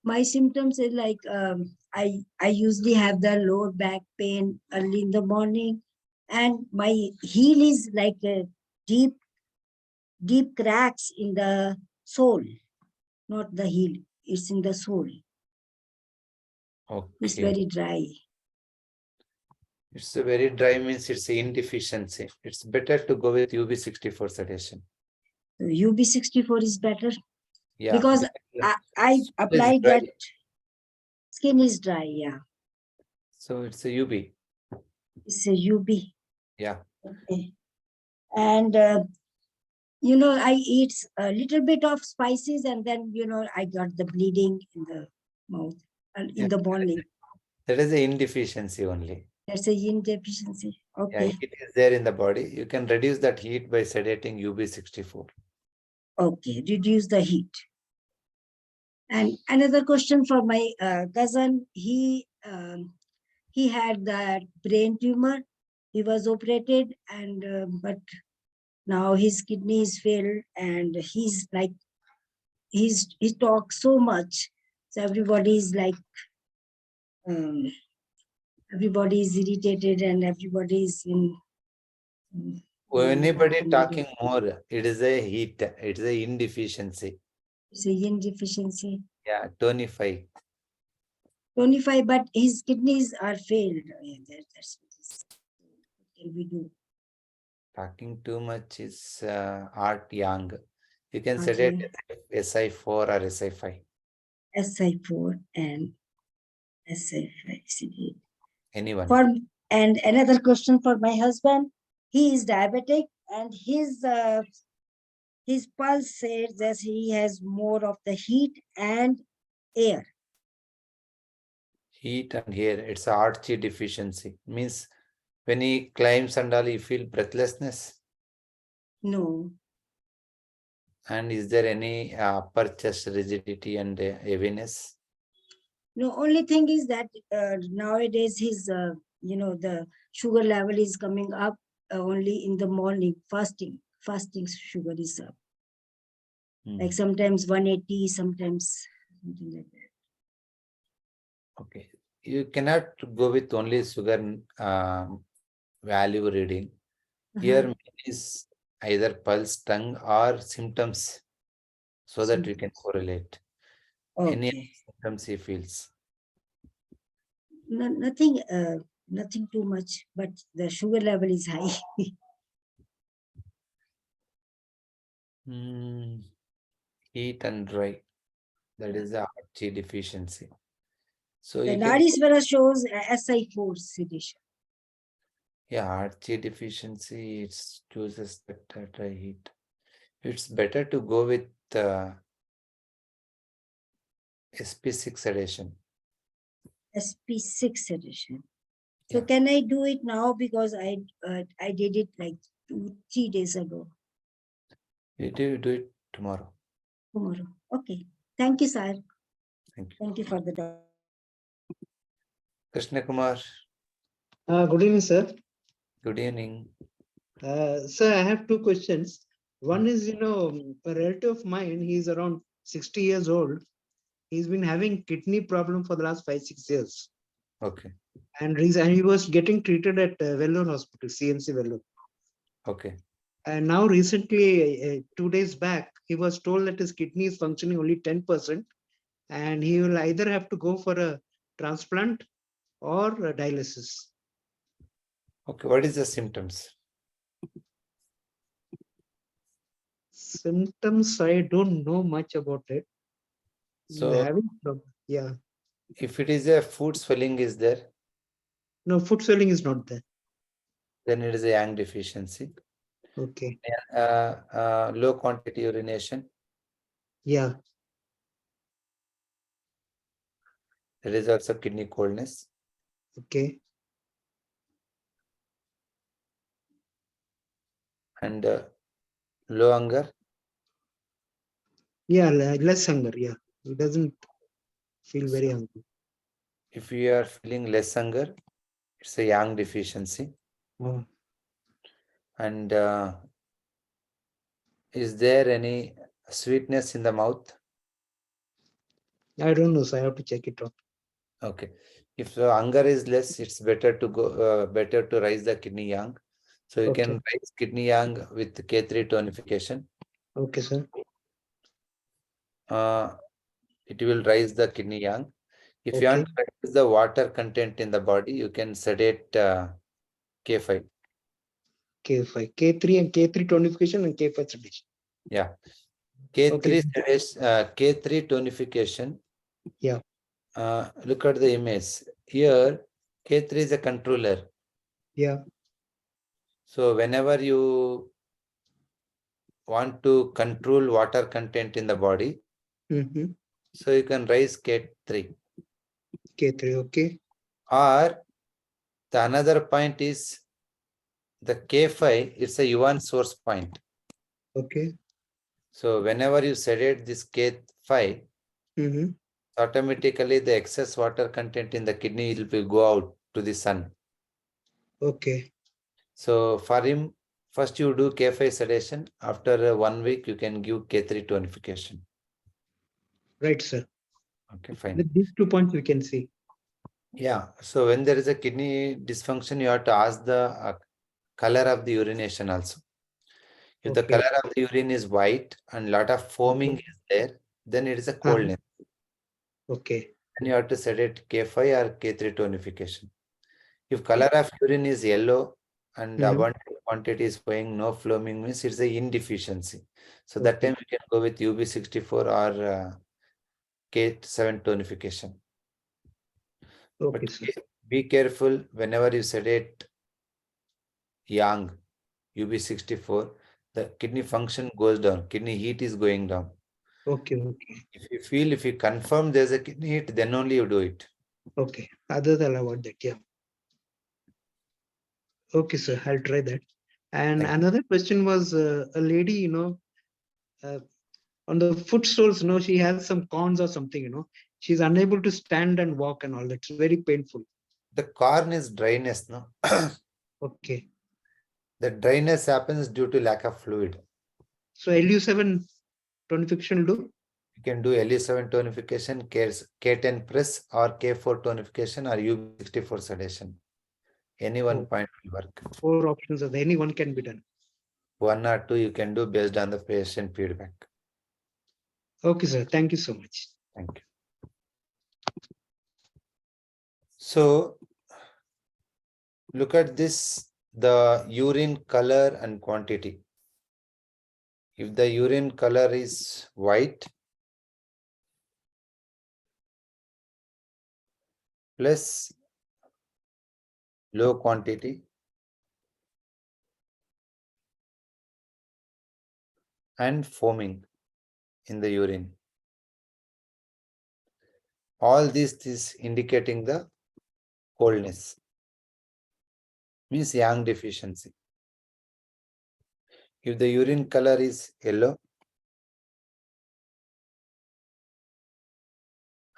My symptoms is like I usually have the lower back pain early in the morning, and my heel is like a deep cracks in the sole, not the heel. It's in the sole. Okay. It's very dry. It's a very dry means it's a indeficiency. It's better to go with UB64 sedation. So UB64 is better. Yeah. Because I applied dry. that skin is dry, yeah. So it's a UB. It's a UB. Yeah. Okay. And you know, I eat a little bit of spices and then, you know, I got the bleeding in the mouth and in the morning. That is a indeficiency only. That's a yin deficiency. Okay. Yeah, it is there in the body. You can reduce that heat by sedating UB64. Okay, reduce the heat. And another question for my cousin, he had that brain tumor. He was operated, and but now his kidneys failed, and he's like he talks so much, so everybody's like everybody is irritated, and everybody is in. When anybody talking more, it is a heat. It is a indeficiency. It's a yin deficiency. Yeah, 25. 25, but his kidneys are failed. Yeah, that's what can we do? Talking too much is art yang. You can Okay. sedate SI4 or SI5. SI4 and SI5 sedate. Anyone. And another question for my husband. He is diabetic, and his pulse says that he has more of the heat and air. Heat and air. It's a Archie deficiency. Means when he climbs and all, you feel breathlessness. No. And is there any upper chest rigidity and heaviness? No, only thing is that nowadays his, you know, the sugar level is coming up only in the morning, fasting sugar is up. Like sometimes 180, sometimes something like that. Okay. You cannot go with only sugar value reading. Here is either pulse, tongue, or symptoms, so that we can correlate. Okay. Any symptoms he feels. No, nothing too much, but the sugar level is high. Heat and dry. That is the Archie deficiency. So The you can. Nadiswara shows SI4 sedation. Yeah, Archie deficiency, it chooses that dry heat. It's better to go with SP6 sedation. SP6 sedation. So can I do it now, because I did it like 2-3 days ago. You do it tomorrow. Tomorrow. Okay. Thank you, sir. Thank you. Thank you for the. Krishna Kumar. Good evening, sir. Good evening. Sir, I have two questions. One is, you know, a relative of mine, he's around 60 years old. He's been having kidney problem for the last 5-6 years. Okay. And he was getting treated at Vellore Hospital, CMC Vellore. Okay. And now recently, 2 days back, he was told that his kidney is functioning only 10%, and he will either have to go for a transplant or a dialysis. Okay, what is the symptoms? Symptoms, I don't know much about it. So, having problem. Yeah. if it is a food swelling is there? No, food swelling is not there. Then it is a yang deficiency. Okay. Low quantity urination. Yeah. There is also kidney coldness. Okay. And low hunger. Yeah, less hunger. Yeah, he doesn't feel very hungry. If you are feeling less hunger, it's a yang deficiency. Oh. And is there any sweetness in the mouth? I don't know, so I have to check it out. Okay. If the hunger is less, it's better to go better to raise the kidney yang. So you can raise kidney yang with K3 tonification. Okay, sir. It will raise the kidney yang. If you want to reduce the water content in the body, you can sedate K5. K5, K3 and K3 tonification and K5 sedation. Yeah. K3 sedation, K3 tonification. Yeah. Look at the image. Here, K3 is a controller. Yeah. So whenever you want to control water content in the body, so you can raise K3. K3, okay. Or the another point is the K5, it's a yuan source point. Okay. So whenever you sedate this K5, automatically the excess water content in the kidney will go out to the sun. Okay. So for him, first you do K5 sedation. After 1 week, you can give K3 tonification. Right, sir. Okay, fine. With these 2 points we can see. Yeah. So when there is a kidney dysfunction, you have to ask the color of the urination also. If the color of the urine is white and lot of foaming is there, then it is a coldness. Okay. Then you have to sedate K5 or K3 tonification. If color of urine is yellow and abundant quantity is flowing, no foaming, means it's a indeficiency. So that time we can go with UB64 or K7 tonification. Okay, but sir. be careful whenever you sedate yang, UB64, the kidney function goes down, kidney heat is going down. Okay. If you confirm there's a kidney heat, then only you do it. Okay. Other than about that, yeah. Okay, sir. I'll try that. And another question was a lady, on the footstools, she has some corns or something, she's unable to stand and walk and all that. It's very painful. The corn is dryness, no? Okay. The dryness happens due to lack of fluid. So LU7 tonification will do? You can do LU7 tonification, K10 press, or K4 tonification, or UB64 sedation. Any one point will work. 4 options of any one can be done. 1 or 2 you can do based on the patient feedback. Okay, sir. Thank you so much. Thank you. So look at this, the urine color and quantity. If the urine color is white plus low quantity and foaming in the urine, all this is indicating the coldness, means yang deficiency. If the urine color is yellow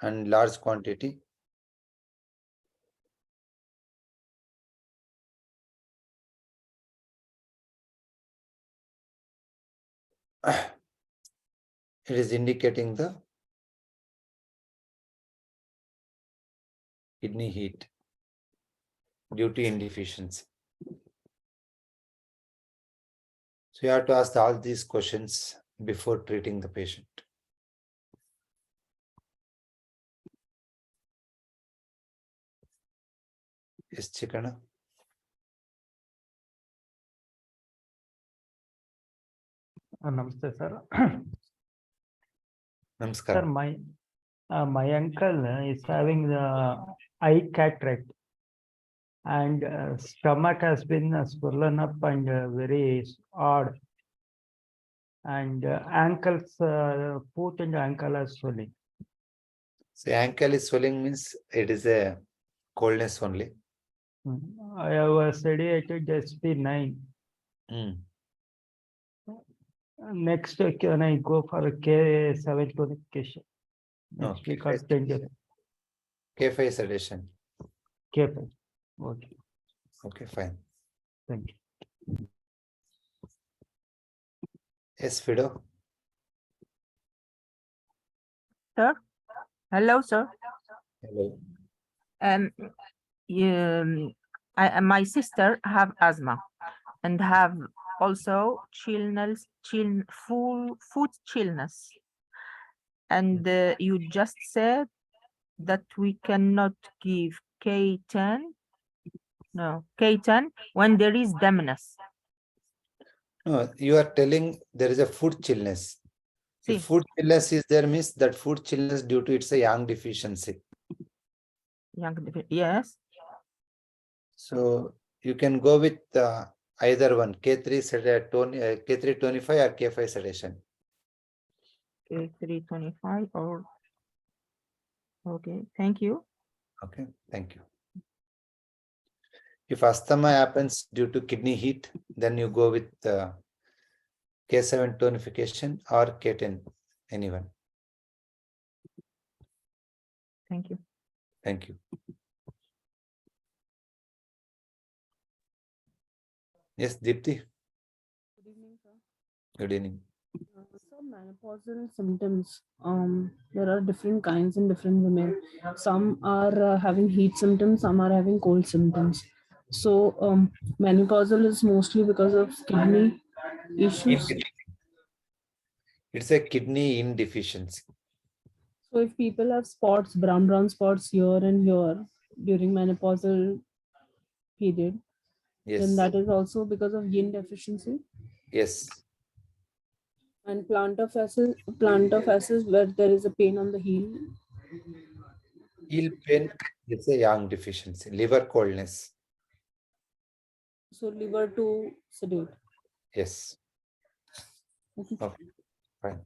and large quantity, it is indicating the kidney heat due to indeficiency. So you have to ask all these questions before treating the patient. Yes, Chikana. Namaste, sir. Namaskar. Sir, my uncle is having the eye cataract, and stomach has been swollen up and very odd, and ankles, foot and ankle are swelling. So ankle is swelling means it is a coldness only. I have studied SP9. Next, can I go for a K7 qualification? Next week or 10 days. K5 sedation. K5. Okay. Okay, fine. Thank you. Yes, Fido. Sir, hello, sir. Hello. My sister have asthma and have also food chillness. And you just said that we cannot give K10 when there is dampness. No, you are telling there is a food chillness. If food chillness is there, means that food chillness due to its a yang deficiency. Yes. So you can go with either one, K3 K325 or K5 sedation. K325 or okay, thank you. Okay, thank you. If asthma happens due to kidney heat, then you go with K7 tonification or K10, anyone. Thank you. Thank you. Yes, Deepti. Good evening, sir. Good evening. So menopausal symptoms, there are different kinds in different women. Some are having heat symptoms, some are having cold symptoms. So menopausal is mostly because of kidney issues. It's a kidney indeficiency. So if people have spots, brown spots here and here during menopausal period, then Yes. that is also because of yin deficiency. Yes. And plantar fasciitis where there is a pain on the heel. Heel pain is a yang deficiency, liver coldness. So liver to sedate. Yes. Okay. Okay, fine.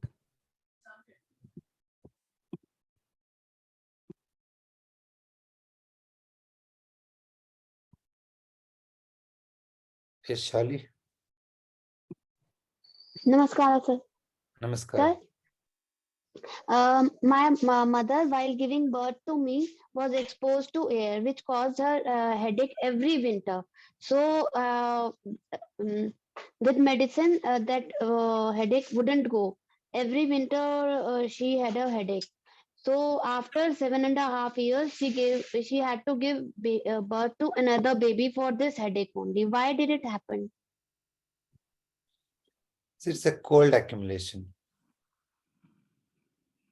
Yes, Shali. Namaskar, sir. Namaskar. Sir, my mother, while giving birth to me, was exposed to air, which caused her headache every winter. So, with medicine, that headache wouldn't go. Every winter, she had a headache. So, after 7.5 years, she had to give birth to another baby for this headache only. Why did it happen? It's a cold accumulation.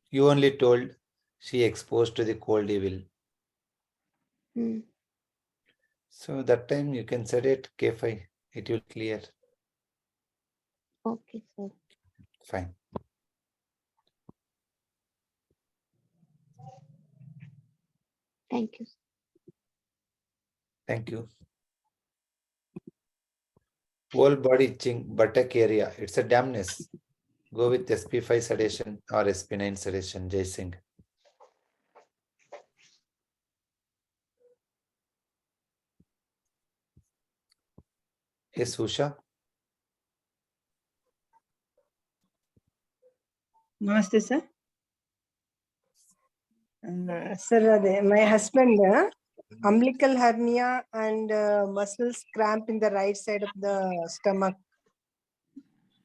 You only told she exposed to the cold evil. So that time you can sedate K5. It will clear. Okay, sir. Fine. Thank you. Thank you. Whole body itching, buttock area. It's a dampness. Go with SP5 sedation or SP9 sedation, Jai Singh. Yes, Usha. Namaste, sir. Sir, my husband, umbilical hernia and muscles cramp in the right side of the stomach.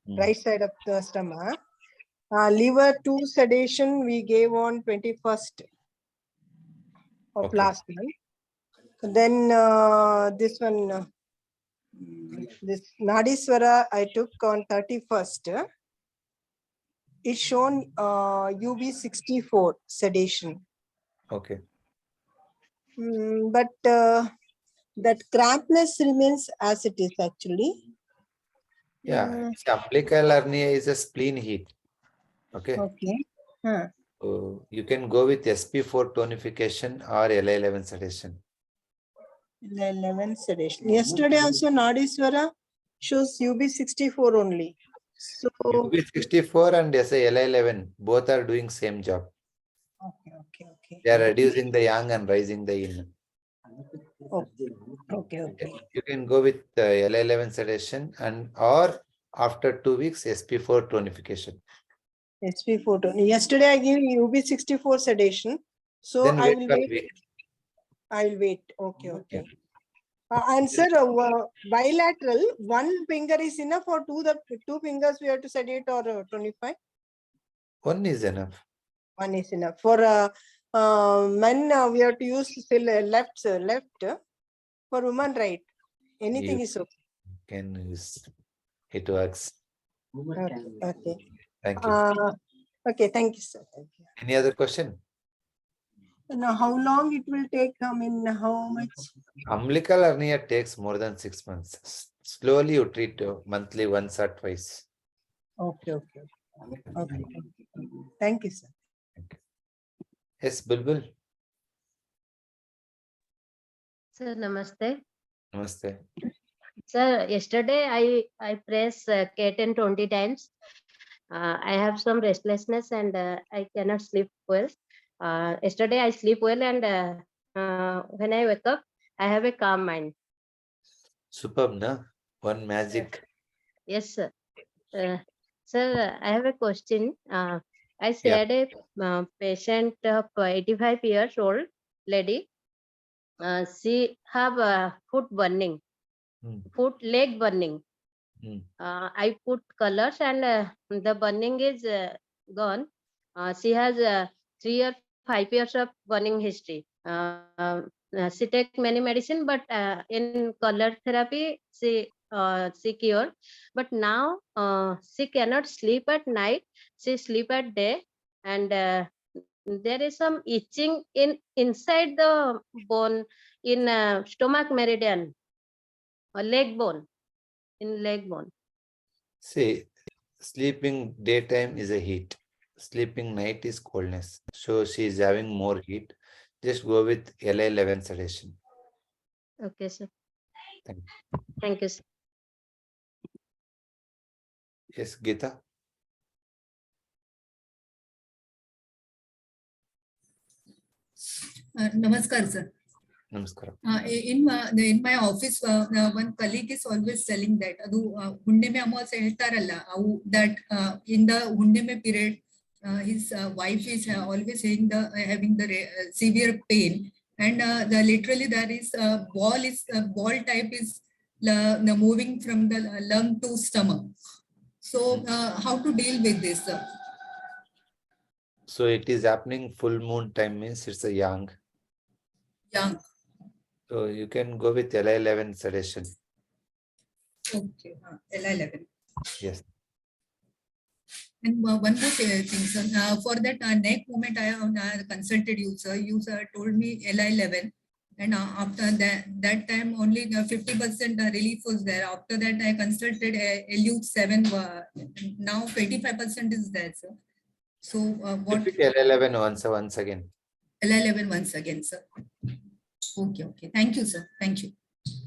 Right side of the stomach. Liver 2 sedation we gave on 21st of last month. Then this one, this Nadiswara I took on 31st. It's shown UB64 sedation. Okay. But that crampness remains as it is actually. Yeah, umbilical hernia is a spleen heat. Okay. Okay. Huh. So you can go with SP4 tonification or LA11 sedation. 11 sedation. Yesterday also Nadiswara shows UB64 only. So UB64 and LA11 both are doing same job. Okay. They are reducing the yang and raising the yin. Okay. You can go with LA11 sedation and or after 2 weeks SP4 tonification. SP4 tone. Yesterday I gave UB64 sedation. So Then I wait will for a wait. week. I will wait. Okay. And sir, bilateral, one finger is enough or two fingers we have to sedate or 25? One is enough. One is enough. For men, we have to use still left. For women, right? Anything is okay. Can use. It works. Okay. Thank you. Okay, thank you, sir. Thank you. Any other question? Now, how long it will take? I mean, how much? Umbilical hernia takes more than 6 months. Slowly you treat monthly once or twice. Okay. Thank you, sir. Yes, Bulbul. Sir, namaste. Namaste. Sir, yesterday I pressed K10 20 times. I have some restlessness and I cannot sleep well. Yesterday I sleep well and when I wake up, I have a calm mind. Superb, no? One magic. Yes, sir. Sir, I have a question. I said a patient of 85 years old lady. She have foot burning, leg burning. I put colors and the burning is gone. She has 3 or 5 years of burning history. She take many medicine, but in color therapy, she cured. But now she cannot sleep at night. She sleep at day, and there is some itching inside the bone in stomach meridian or leg bone. In leg bone. See, sleeping daytime is a heat. Sleeping night is coldness. So she is having more heat. Just go with LA11 sedation. Okay, sir. Thank you. Thank you, sir. Yes, Geeta. Namaskar, sir. Namaskar. In my office, one colleague is always telling that hunde mein amo ಹೇಳ್ತಾರಲ್ಲ that in the hunde mein period his wife is always saying having the severe pain and literally there is ball type is moving from the lung to stomach. So how to deal with this, sir? So it is happening full moon time means it's a yang. So you can go with LA11 sedation. Okay, LA11. Yes. And one more thing, sir. For that neck movement, I have consulted you, sir. You told me LI11, and after that time only 50% relief was there. After that, I consulted LU7. Now 25% is there, sir. So what? Repeat LA11 once again. LI11 once again, sir. Okay. Thank you, sir. Thank you.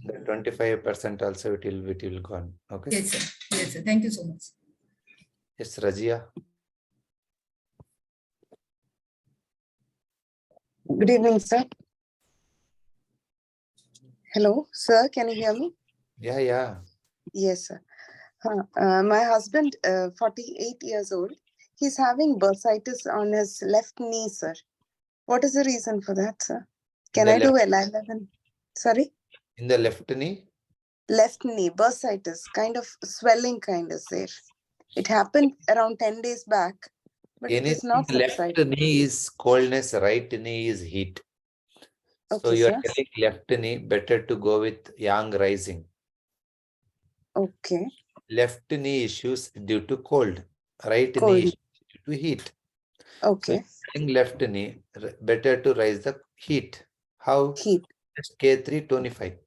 The 25% also it will gone. Okay. Yes, sir. Thank you so much. Yes, Rajia. Good evening, sir. Hello, sir. Can you hear me? Yeah. Yes, sir. My husband, 48 years old, he's having bursitis on his left knee, sir. What is the reason for that, sir? Can I do LI11? Sorry? In the left knee? Left knee, bursitis, kind of swelling kind is there. It happened around 10 days back, but it is not left subsided. knee is coldness, right knee is heat. So Okay, you are sir. telling left knee better to go with yang rising. Okay. Left knee issues due to cold. Right knee Cold. issues due to heat. Okay. So using left knee, better to raise the heat. How? Heat. Just K3 tonification.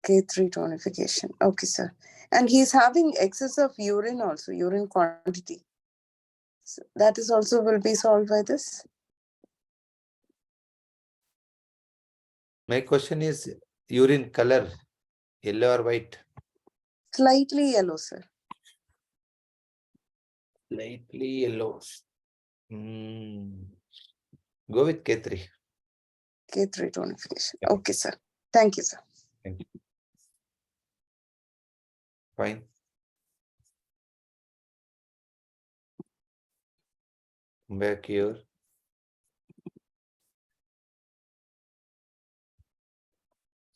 K3 tonification. Okay, sir. And he's having excess of urine also, urine quantity. So that is also will be solved by this. My question is urine color, yellow or white? Slightly yellow, sir. Slightly yellow. Go with K3. K3 tonification. Okay, sir. Thank you, sir. Thank you. Fine. Back here.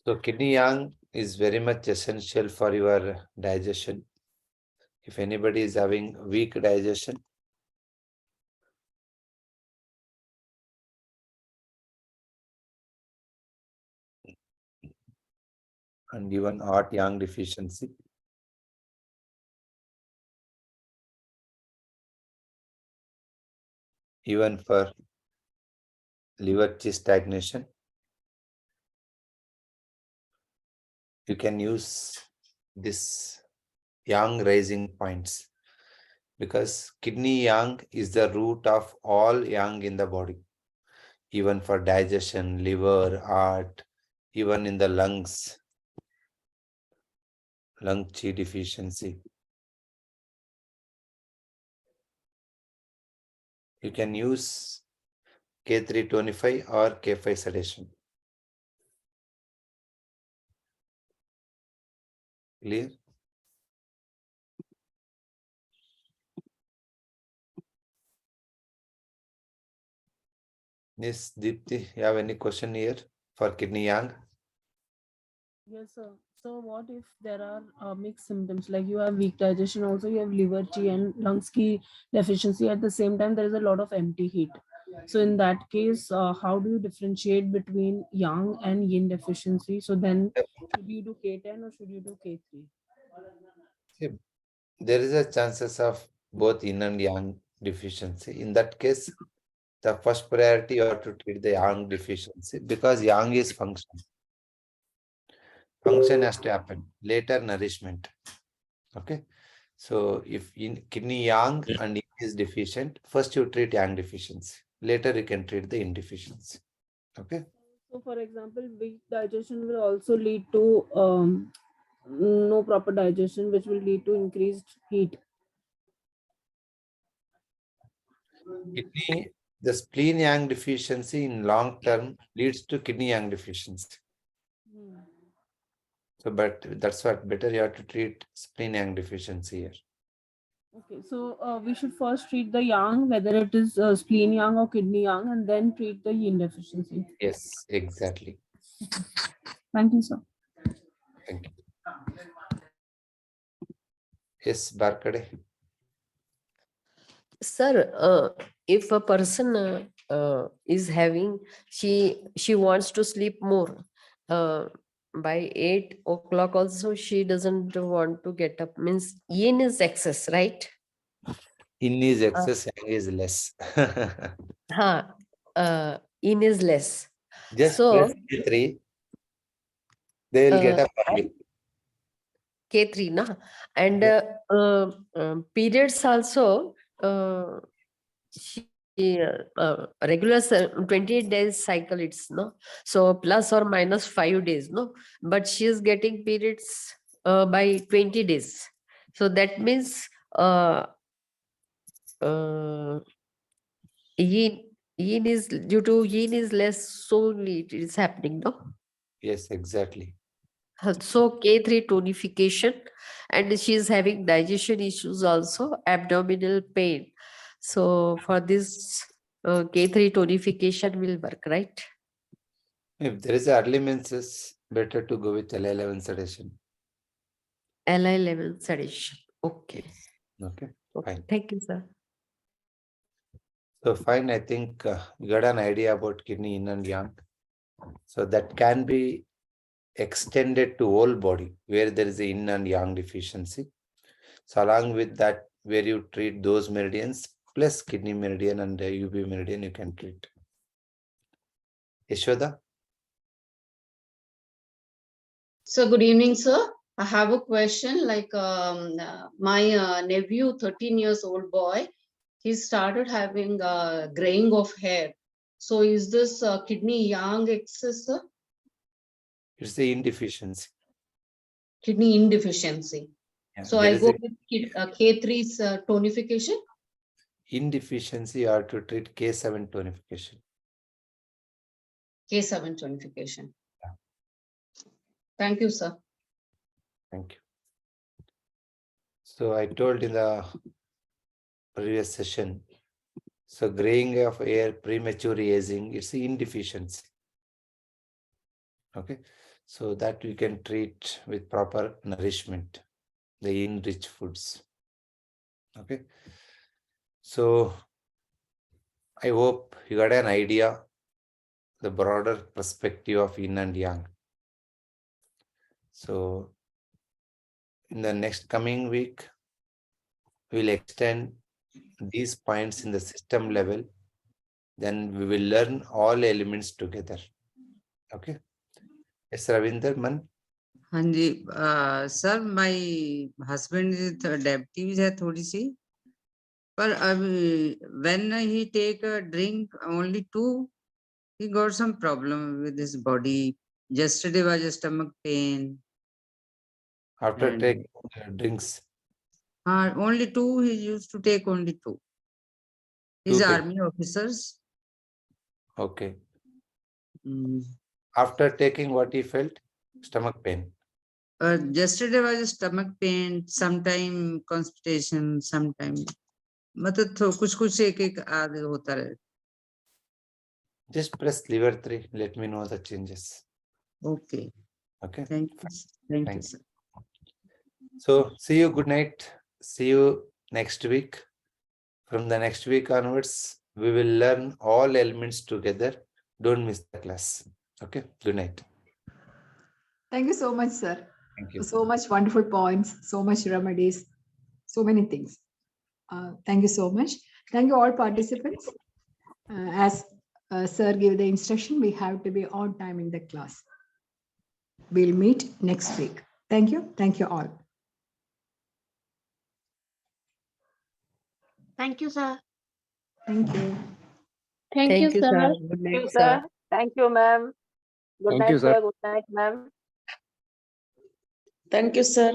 So kidney yang is very much essential for your digestion. If anybody is having weak digestion, and even hot yang deficiency, even for liver chi stagnation, you can use this yang raising points, because kidney yang is the root of all yang in the body, even for digestion, liver, heart, even in the lungs, lung chi deficiency. You can use K325 or K5 sedation. Clear? Miss Deepti, you have any question here for kidney yang? Yes, sir. So what if there are mixed symptoms, like you have weak digestion, also you have liver chi and lungs ki deficiency, at the same time there is a lot of empty heat. So in that case, how do you differentiate between yang and yin deficiency? So then should you do K10 or should you do K3? See, there is a chances of both yin and yang deficiency. In that case, the first priority you have to treat the yang deficiency, because yang is function. Function has to happen. Later, nourishment. Okay. So if in kidney yang and yin is deficient, first you treat yang deficiency. Later you can treat the yin deficiency. Okay. So for example, weak digestion will also lead to no proper digestion, which will lead to increased heat. Kidney, the spleen yang deficiency in long term leads to kidney yang deficiency. So, but that's what better you have to treat spleen yang deficiency here. Okay, so we should first treat the yang, whether it is spleen yang or kidney yang, and then treat the yin deficiency. Yes, exactly. Thank you, sir. Thank you. Yes, Barkade. Sir, if a person is having, she wants to sleep more, by 8 o'clock also she doesn't want to get up, means yin is excess, right? Yin is excess, yang is less. Yin is less. Just So press K3, they will get up early. K3, na? And periods also, she regular 28 days cycle, it's no, so plus or minus 5 days, no, but she is getting periods by 20 days. So that means yin is, due to yin is less, so it is happening, no? Yes, exactly. So K3 tonification, and she is having digestion issues also, abdominal pain. So for this, K3 tonification will work, right? If there is early menses, better to go with L11 sedation. L11 sedation. Okay. Okay, Okay. fine. Thank you, sir. So fine, I think you got an idea about kidney yin and yang. So that can be extended to whole body where there is a yin and yang deficiency. So along with that, where you treat those meridians plus kidney meridian and UB meridian, you can treat. Yashoda? So good evening, sir. I have a question. Like my nephew, 13 years old boy, he started having graying of hair. So is this kidney yang excess, sir? It's the indeficiency. Kidney indeficiency. Yeah, So there I is go a with K3's tonification. indeficiency or to treat K7 tonification. K7 tonification. Thank you, sir. Thank you. So I told in the previous session, so graying of hair, premature aging, it's the indeficiency. Okay, so that we can treat with proper nourishment, the yin-rich foods. Okay, so I hope you got an idea, the broader perspective of yin and yang. So in the next coming week, we'll extend these points in the system level. Then we will learn all elements together. Okay. Yes, Ravinder Man. हाँ जी sir my husband diabetes है थोड़ी सी पर अब when he take a drink only 2 he got some problem with his body. Yesterday was a stomach pain. After taking drinks. Only 2 he used to take only 2. He's army officers. Okay. After taking what he felt? Stomach pain. Yesterday was a stomach pain, sometime constipation, sometime. मतलब कुछ एक आदि होता रहे. Just press lever 3. Let me know the changes. Okay. Okay. Thank you. Thank you, sir. So see you. Good night. See you next week. From the next week onwards, we will learn all elements together. Don't miss the class. Okay. Good night. Thank you so much, sir. Thank you. So much wonderful points, so much remedies, so many things. Thank you so much. Thank you all participants. As sir gave the instruction, we have to be on time in the class. We'll meet next week. Thank you. Thank you all. Thank you, sir. Thank you. Thank you, sir. Good Thank you, night, sir. Thank you, ma'am. Good Thank you, night, sir. sir. Good night, ma'am. Thank you, sir.